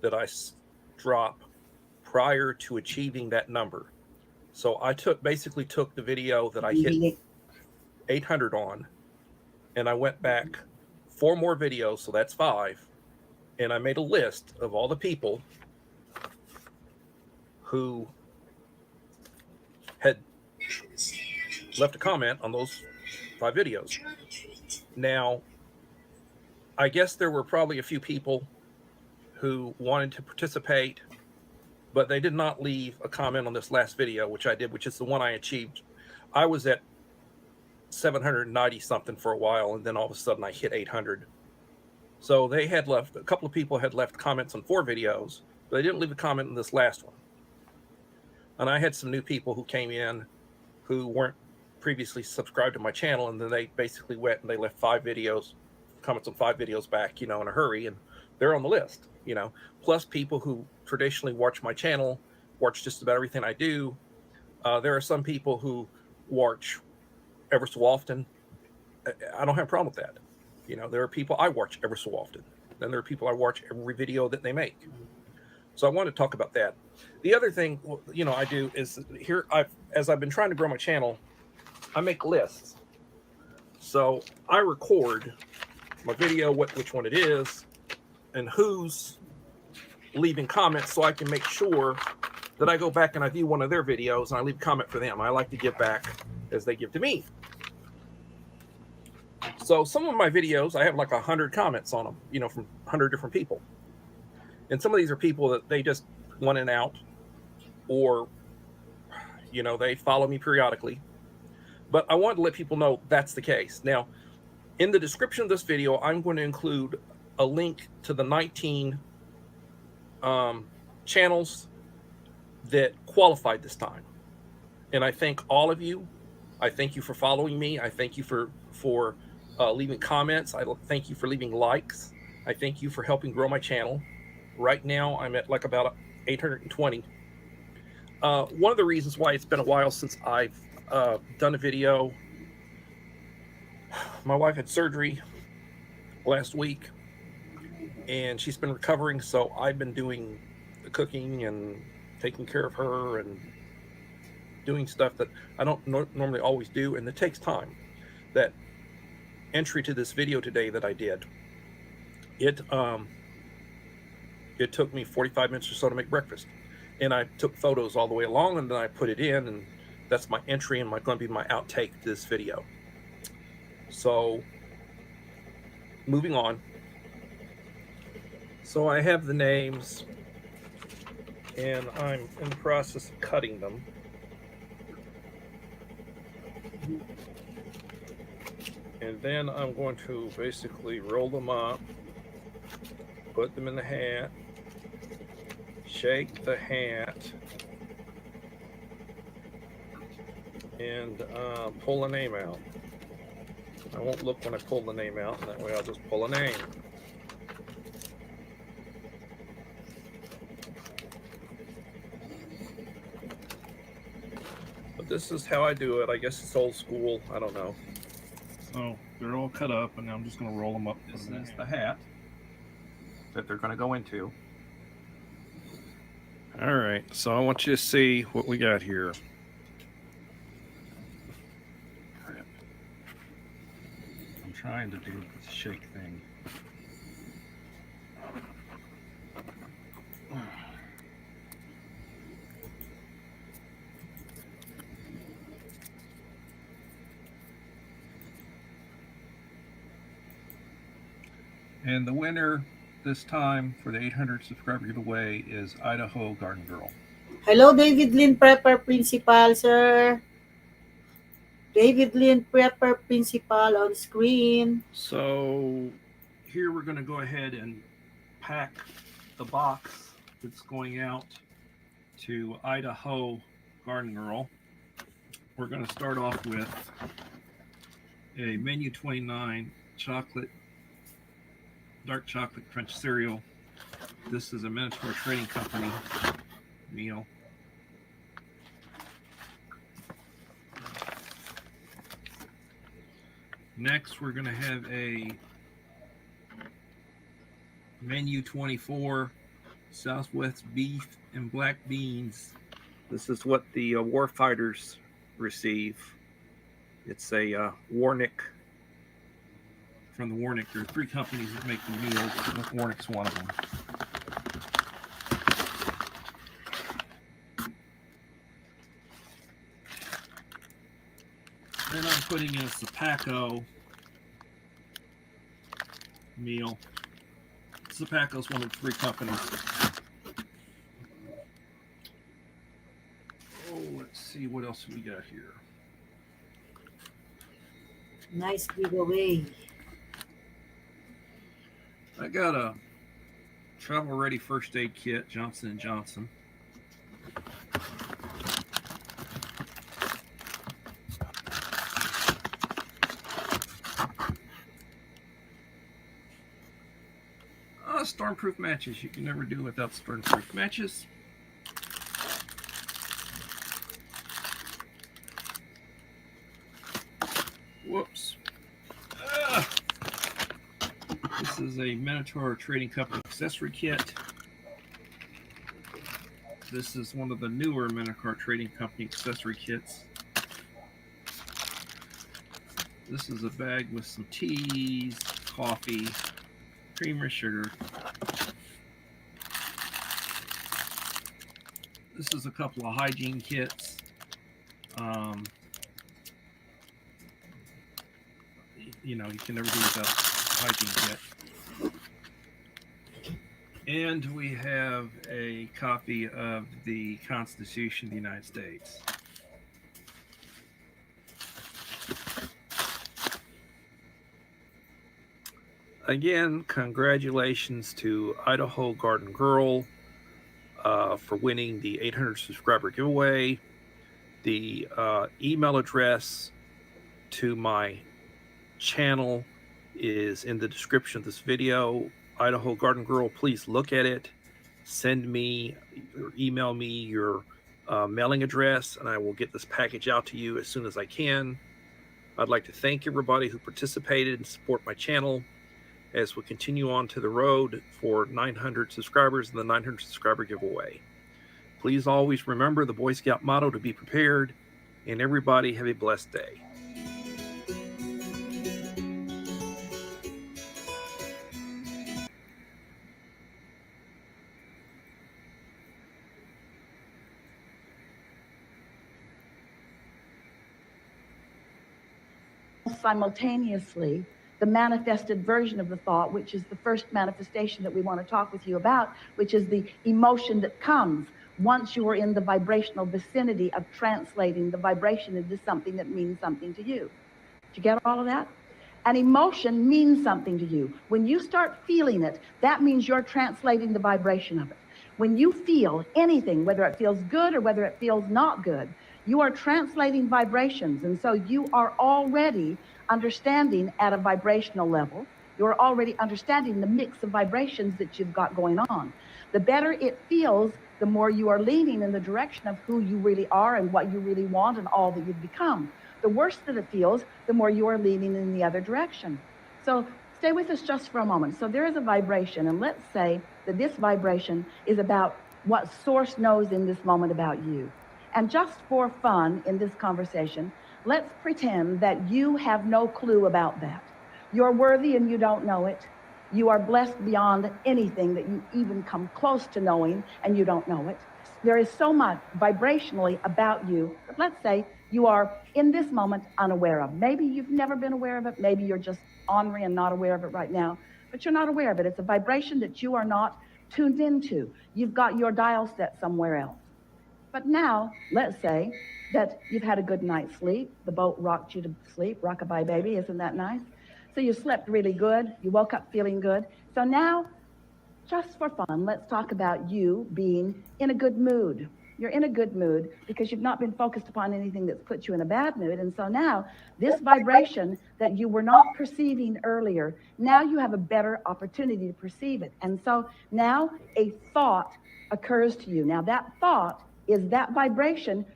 O: that I drop prior to achieving that number. So I basically took the video that I hit 800 on, and I went back 4 more videos, so that's 5, and I made a list of all the people who had left a comment on those 5 videos. Now, I guess there were probably a few people who wanted to participate, but they did not leave a comment on this last video, which I did, which is the one I achieved. I was at 790 something for a while, and then all of a sudden I hit 800. So they had left, a couple of people had left comments on 4 videos, but they didn't leave a comment on this last one. And I had some new people who came in who weren't previously subscribed to my channel, and then they basically went and they left 5 videos, comments on 5 videos back, in a hurry, and they're on the list, plus people who traditionally watch my channel, watch just about everything I do. There are some people who watch ever so often. I don't have a problem with that. There are people I watch ever so often. Then there are people I watch every video that they make. So I want to talk about that. The other thing, I do is here, as I've been trying to grow my channel, I make lists. So I record my video, which one it is, and who's leaving comments, so I can make sure that I go back and I view one of their videos and I leave a comment for them. I like to give back as they give to me. So some of my videos, I have like 100 comments on them, from 100 different people. And some of these are people that they just went in and out, or, they follow me periodically. But I wanted to let people know that's the case. Now, in the description of this video, I'm going to include a link to the 19 channels that qualified this time. And I thank all of you. I thank you for following me. I thank you for leaving comments. I thank you for leaving likes. I thank you for helping grow my channel. Right now, I'm at like about 820. One of the reasons why it's been a while since I've done a video, my wife had surgery last week, and she's been recovering, so I've been doing the cooking and taking care of her and doing stuff that I don't normally always do, and it takes time. That entry to this video today that I did, it took me 45 minutes or so to make breakfast, and I took photos all the way along, and then I put it in, and that's my entry and going to be my outtake to this video. So moving on. So I have the names, and I'm in the process of cutting them. And then I'm going to basically roll them up, put them in the hat, shake the hat, and pull a name out. I won't look when I pull the name out, and that way I'll just pull a name. But this is how I do it. I guess it's old school. I don't know. So they're all cut up, and now I'm just going to roll them up. This is the hat that they're going to go into. All right, so I want you to see what we got here. I'm trying to do the shake thing. And the winner this time for the 800 subscriber giveaway is Idaho Garden Girl.
A: Hello, David Lynn Prepper Principal, sir. David Lynn Prepper Principal on screen.
O: So here we're going to go ahead and pack the box that's going out to Idaho Garden Girl. We're going to start off with a Menu 29 dark chocolate crunch cereal. This is a Minotaur Trading Company meal. Next, we're going to have a Menu 24 Southwest beef and black beans. This is what the warfighters receive. It's a Warnick. From the Warnick, there are 3 companies that make the meals. Warnick's one of them. Then I'm putting in a Zapaco meal. Zapaco is one of the 3 companies. Oh, let's see what else we got here.
A: Nice giveaway.
O: I got a travel ready first aid kit, Johnson & Johnson. Stormproof matches. You can never do without stormproof matches. Whoops. This is a Minotaur Trading Company accessory kit. This is one of the newer Minotaur Trading Company accessory kits. This is a bag with some teas, coffee, creamer, sugar. This is a couple of hygiene kits. You know, you can never do without hygiene kit. And we have a copy of the Constitution of the United States. Again, congratulations to Idaho Garden Girl for winning the 800 subscriber giveaway. The email address to my channel is in the description of this video. Idaho Garden Girl, please look at it. Send me or email me your mailing address, and I will get this package out to you as soon as I can. I'd like to thank everybody who participated and support my channel as we continue on to the road for 900 subscribers and the 900 subscriber giveaway. Please always remember the Boy Scout motto to be prepared, and everybody have a blessed day.
N: Simultaneously, the manifested version of the thought, which is the first manifestation that we want to talk with you about, which is the emotion that comes once you are in the vibrational vicinity of translating the vibration into something that means something to you. Did you get all of that? An emotion means something to you. When you start feeling it, that means you're translating the vibration of it. When you feel anything, whether it feels good or whether it feels not good, you are translating vibrations. And so you are already understanding at a vibrational level. You're already understanding the mix of vibrations that you've got going on. The better it feels, the more you are leaning in the direction of who you really are and what you really want and all that you've become. The worse that it feels, the more you are leaning in the other direction. So stay with us just for a moment. So there is a vibration, and let's say that this vibration is about what Source knows in this moment about you. And just for fun in this conversation, let's pretend that you have no clue about that. You're worthy and you don't know it. You are blessed beyond anything that you even come close to knowing, and you don't know it. There is so much vibrationally about you that let's say you are in this moment unaware of. Maybe you've never been aware of it. Maybe you're just ornery and not aware of it right now. But but you're not aware of it. It's a vibration that you are not tuned into. You've got your dial set somewhere else. But now, let's say that you've had a good night's sleep. The boat rocked you to sleep. Rockabye baby, isn't that nice? So you slept really good. You woke up feeling good. So now, just for fun, let's talk about you being in a good mood. You're in a good mood because you've not been focused upon anything that's put you in a bad mood. And so now, this vibration that you were not perceiving earlier, now you have a better opportunity to perceive it. And so now a thought occurs to you. Now that thought is that vibration.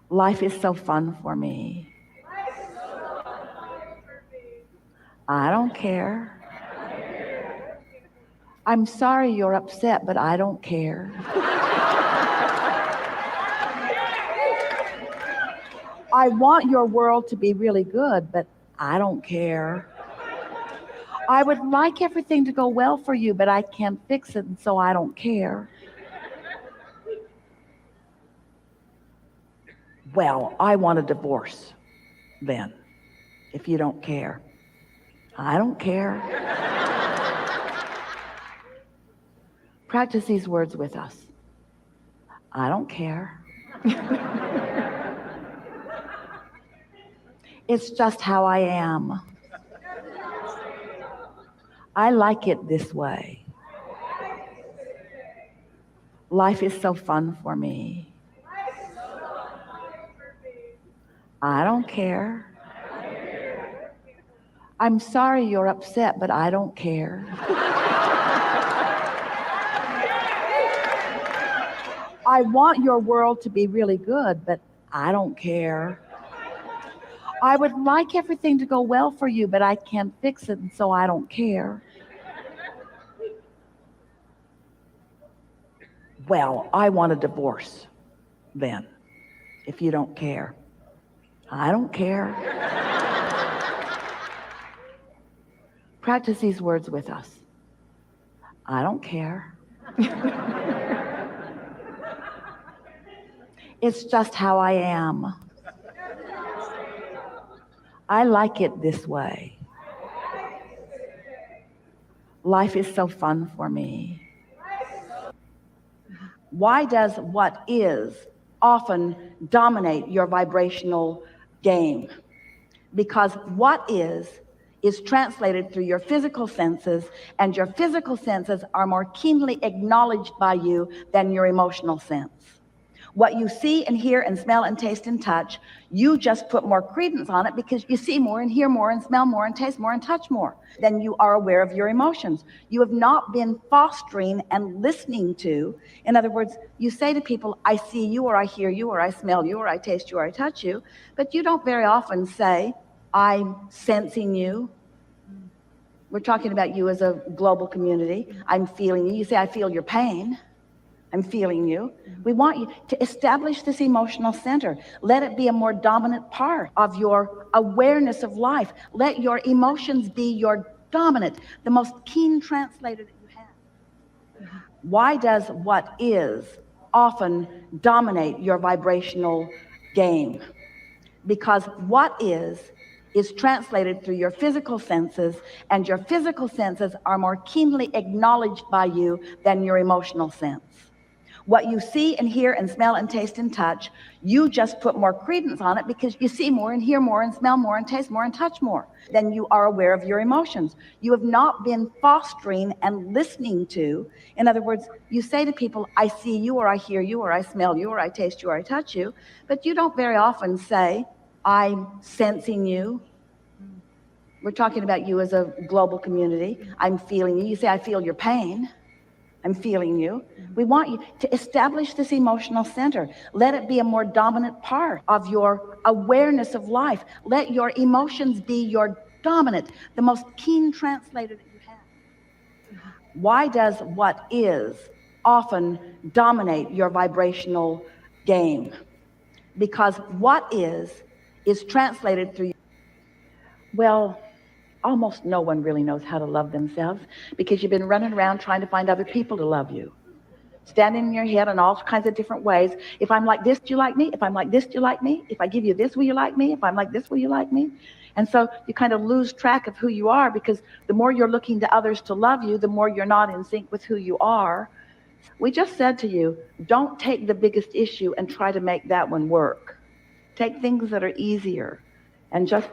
N: Life is so fun for me. I don't care. I'm sorry you're upset, but I don't care. I want your world to be really good, but I don't care. I would like everything to go well for you, but I can't fix it, and so I don't care. Well, I want a divorce then, if you don't care. I don't care. Practice these words with us. I don't care. It's just how I am. I like it this way. Life is so fun for me. I don't care. I'm sorry you're upset, but I don't care. I want your world to be really good, but I don't care. I would like everything to go well for you, but I can't fix it, and so I don't care. Well, I want a divorce then, if you don't care. I don't care. Practice these words with us. I don't care. It's just how I am. I like it this way. Life is so fun for me. Why does what is often dominate your vibrational game? Because what is translated through your physical senses, and your physical senses are more keenly acknowledged by you than your emotional sense. What you see and hear and smell and taste and touch, you just put more credence on it because you see more and hear more and smell more and taste more and touch more than you are aware of your emotions. You have not been fostering and listening to. In other words, you say to people, I see you, or I hear you, or I smell you, or I taste you, or I touch you, but you don't very often say, I'm sensing you. We're talking about you as a global community. I'm feeling you. You say, I feel your pain. I'm feeling you. We want you to establish this emotional center. Let it be a more dominant part of your awareness of life. Let your emotions be your dominant, the most keen translator that you have. Why does what is often dominate your vibrational game? Because what is translated through your physical senses, and your physical senses are more keenly acknowledged by you than your emotional sense. What you see and hear and smell and taste and touch, you just put more credence on it because you see more and hear more and smell more and taste more and touch more than you are aware of your emotions. You have not been fostering and listening to. In other words, you say to people, I see you, or I hear you, or I smell you, or I taste you, or I touch you, but you don't very often say, I'm sensing you. We're talking about you as a global community. I'm feeling you. You say, I feel your pain. I'm feeling you. We want you to establish this emotional center. Let it be a more dominant part of your awareness of life. Let your emotions be your dominant, the most keen translator that you have. Why does what is often dominate your vibrational game? Because what is translated through. Well, almost no one really knows how to love themselves because you've been running around trying to find other people to love you. Standing in your head in all kinds of different ways. If I'm like this, do you like me? If I'm like this, do you like me? If I give you this, will you like me? If I'm like this, will you like me? And so you kind of lose track of who you are because the more you're looking to others to love you, the more you're not in sync with who you are. We just said to you, don't take the biggest issue and try to make that one work. Take things that are easier and just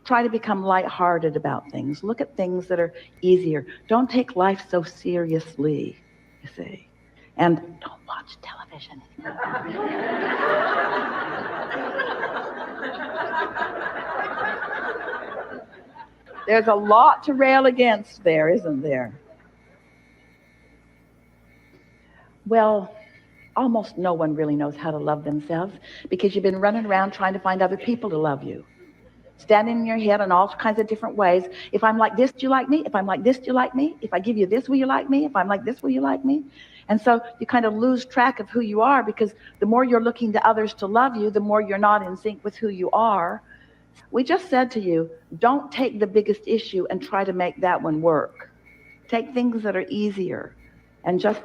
N: try to become lighthearted about things. Look at things that are easier. Don't take life so seriously, you see. And don't watch television. There's a lot to rail against there, isn't there? Well, almost no one really knows how to love themselves because you've been running around trying to find other people to love you. Standing in your head in all kinds of different ways. If I'm like this, do you like me? If I'm like this, do you like me? If I give you this, will you like me? If I'm like this, will you like me? And so you kind of lose track of who you are because the more you're looking to others to love you, the more you're not in sync with who you are. We just said to you, don't take the biggest issue and try to make that one work. Take things that are easier and just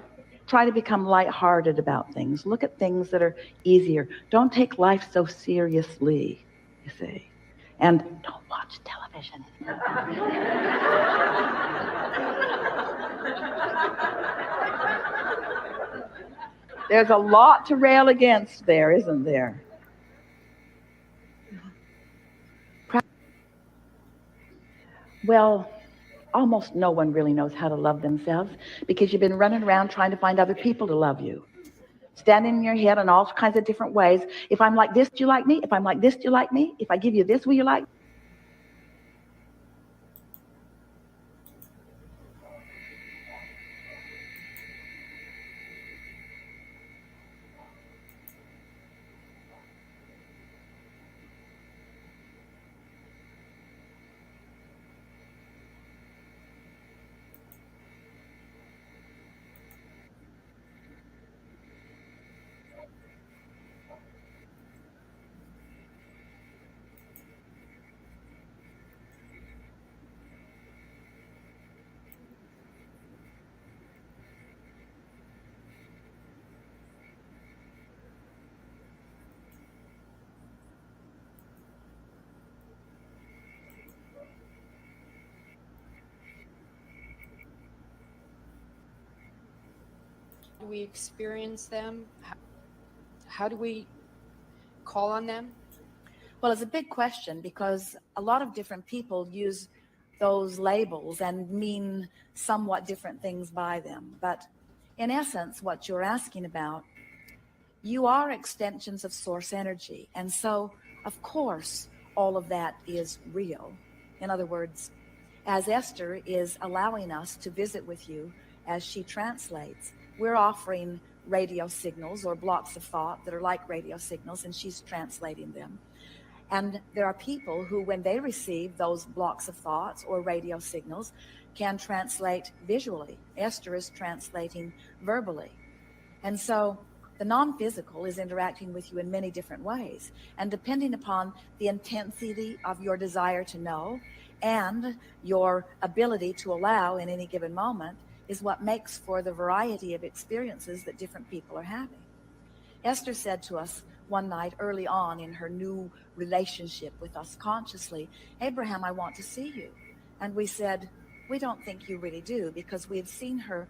N: try to become lighthearted about things. Look at things that are easier. Don't take life so seriously, you see. And don't watch television. There's a lot to rail against there, isn't there? Well, almost no one really knows how to love themselves because you've been running around trying to find other people to love you. Standing in your head in all kinds of different ways. If I'm like this, do you like me? If I'm like this, do you like me? If I give you this, will you like me?
P: Do we experience them? How do we call on them?
E: Well, it's a big question because a lot of different people use those labels and mean somewhat different things by them. But in essence, what you're asking about, you are extensions of source energy. And so, of course, all of that is real. In other words, as Esther is allowing us to visit with you as she translates, we're offering radio signals or blocks of thought that are like radio signals, and she's translating them. And there are people who, when they receive those blocks of thoughts or radio signals, can translate visually. Esther is translating verbally. And so the non-physical is interacting with you in many different ways. And depending upon the intensity of your desire to know and your ability to allow in any given moment is what makes for the variety of experiences that different people are having. Esther said to us one night early on in her new relationship with us consciously, Abraham, I want to see you. And we said, we don't think you really do, because we had seen her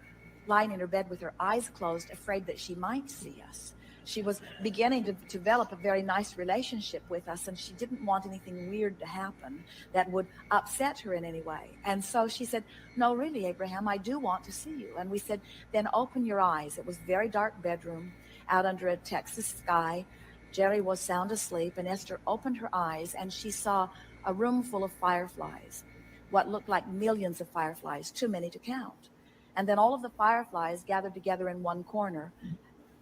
E: lying in her bed with her eyes closed, afraid that she might see us. She was beginning to develop a very nice relationship with us, and she didn't want anything weird to happen that would upset her in any way. And so she said, no, really, Abraham, I do want to see you. And we said, then open your eyes. It was a very dark bedroom out under a Texas sky. Jerry was sound asleep, and Esther opened her eyes, and she saw a room full of fireflies, what looked like millions of fireflies, too many to count. And then all of the fireflies gathered together in one corner,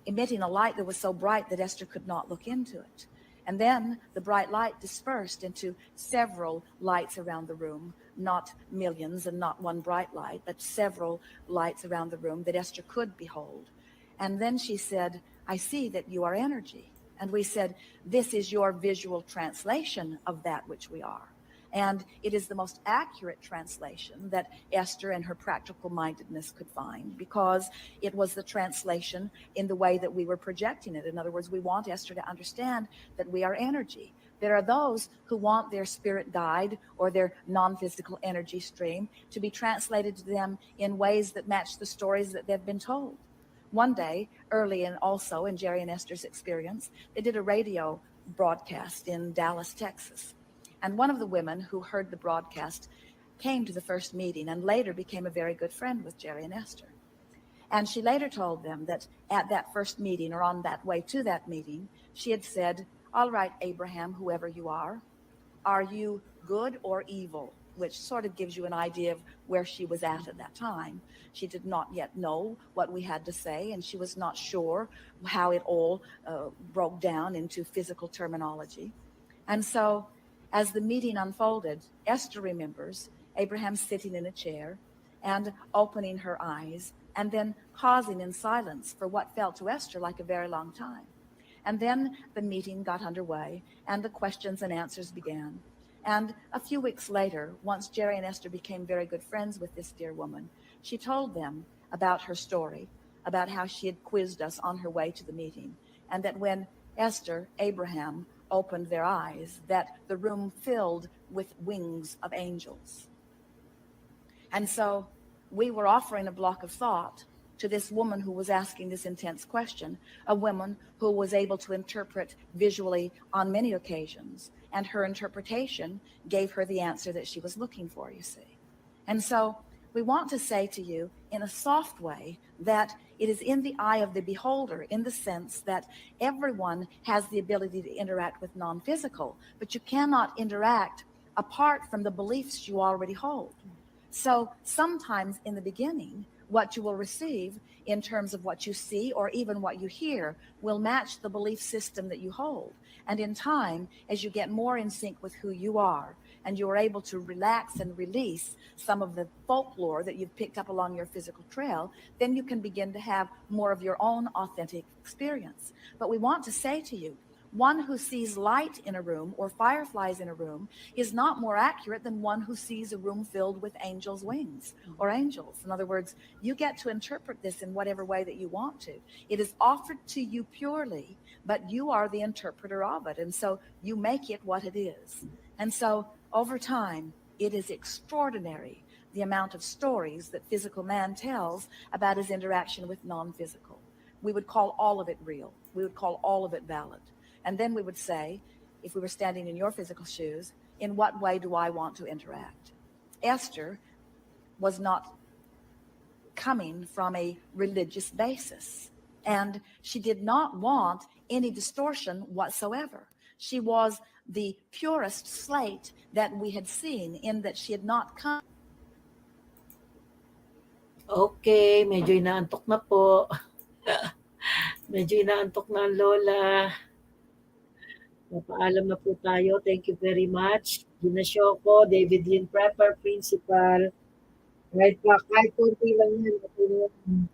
E: emitting a light that was so bright that Esther could not look into it. And then the bright light dispersed into several lights around the room, not millions and not one bright light, but several lights around the room that Esther could behold. And then she said, I see that you are energy. And we said, this is your visual translation of that which we are. And it is the most accurate translation that Esther and her practical mindedness could find, because it was the translation in the way that we were projecting it. In other words, we want Esther to understand that we are energy. There are those who want their spirit guide or their non-physical energy stream to be translated to them in ways that match the stories that they've been told. One day, early and also in Jerry and Esther's experience, they did a radio broadcast in Dallas, Texas. And one of the women who heard the broadcast came to the first meeting and later became a very good friend with Jerry and Esther. And she later told them that at that first meeting, or on that way to that meeting, she had said, "All right, Abraham, whoever you are you good or evil?" Which sort of gives you an idea of where she was at that time. She did not yet know what we had to say, and she was not sure how it all broke down into physical terminology. And so as the meeting unfolded, Esther remembers Abraham sitting in a chair and opening her eyes and then pausing in silence for what felt to Esther like a very long time. And then the meeting got underway and the questions and answers began. And a few weeks later, once Jerry and Esther became very good friends with this dear woman, she told them about her story, about how she had quizzed us on her way to the meeting, and that when Esther, Abraham, opened their eyes, that the room filled with wings of angels. And so we were offering a block of thought to this woman who was asking this intense question, a woman who was able to interpret visually on many occasions, and her interpretation gave her the answer that she was looking for, you see. And so we want to say to you in a soft way that it is in the eye of the beholder, in the sense that everyone has the ability to interact with non-physical, but you cannot interact apart from the beliefs you already hold. So sometimes in the beginning, what you will receive in terms of what you see or even what you hear will match the belief system that you hold. And in time, as you get more in sync with who you are, and you are able to relax and release some of the folklore that you've picked up along your physical trail, then you can begin to have more of your own authentic experience. But we want to say to you, one who sees light in a room or fireflies in a room is not more accurate than one who sees a room filled with angels' wings or angels. In other words, you get to interpret this in whatever way that you want to. It is offered to you purely, but you are the interpreter of it. And so you make it what it is. And so over time, it is extraordinary the amount of stories that physical man tells about his interaction with non-physical. We would call all of it real. We would call all of it valid. And then we would say, if we were standing in your physical shoes, in what way do I want to interact? Esther was not coming from a religious basis, and she did not want any distortion whatsoever. She was the purest slate that we had seen, in that she had not come.
A: Okay, medyo inaantok na po. Medyo inaantok na ang lola. Papaalam na po tayo. Thank you very much. Gina Shoko, David Lynn Prepper, Principal. Right back. Kahit konti lang yan. Okay na yan.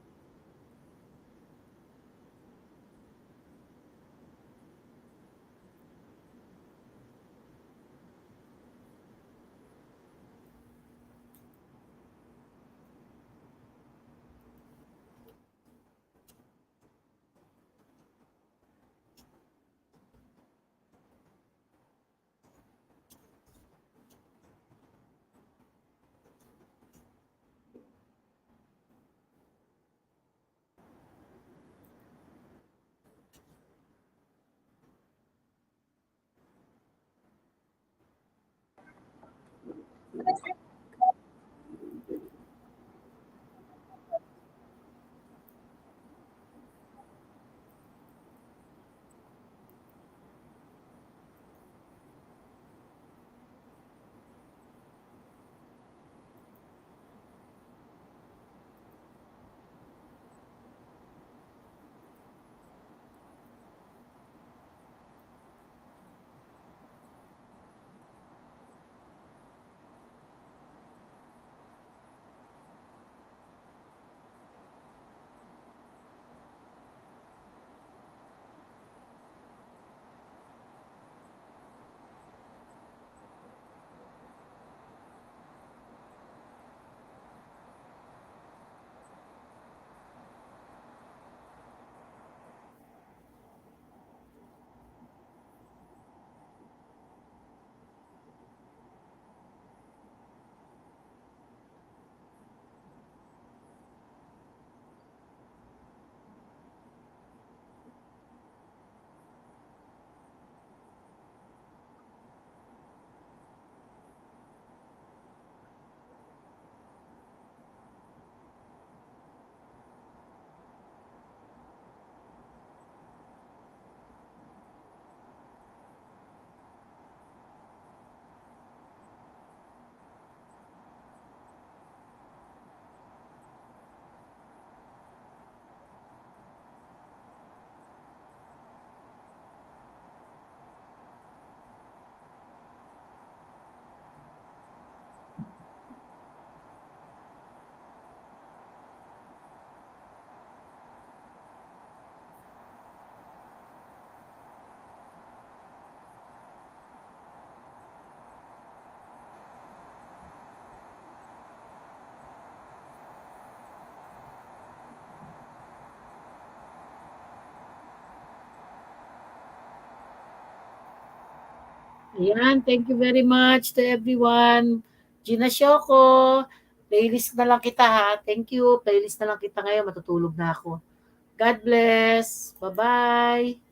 A: Ayan, thank you very much to everyone. Gina Shoko, playlist na lang kita ha. Thank you. Playlist na lang kita ngayon. Matutulog na ako. God bless. Bye-bye.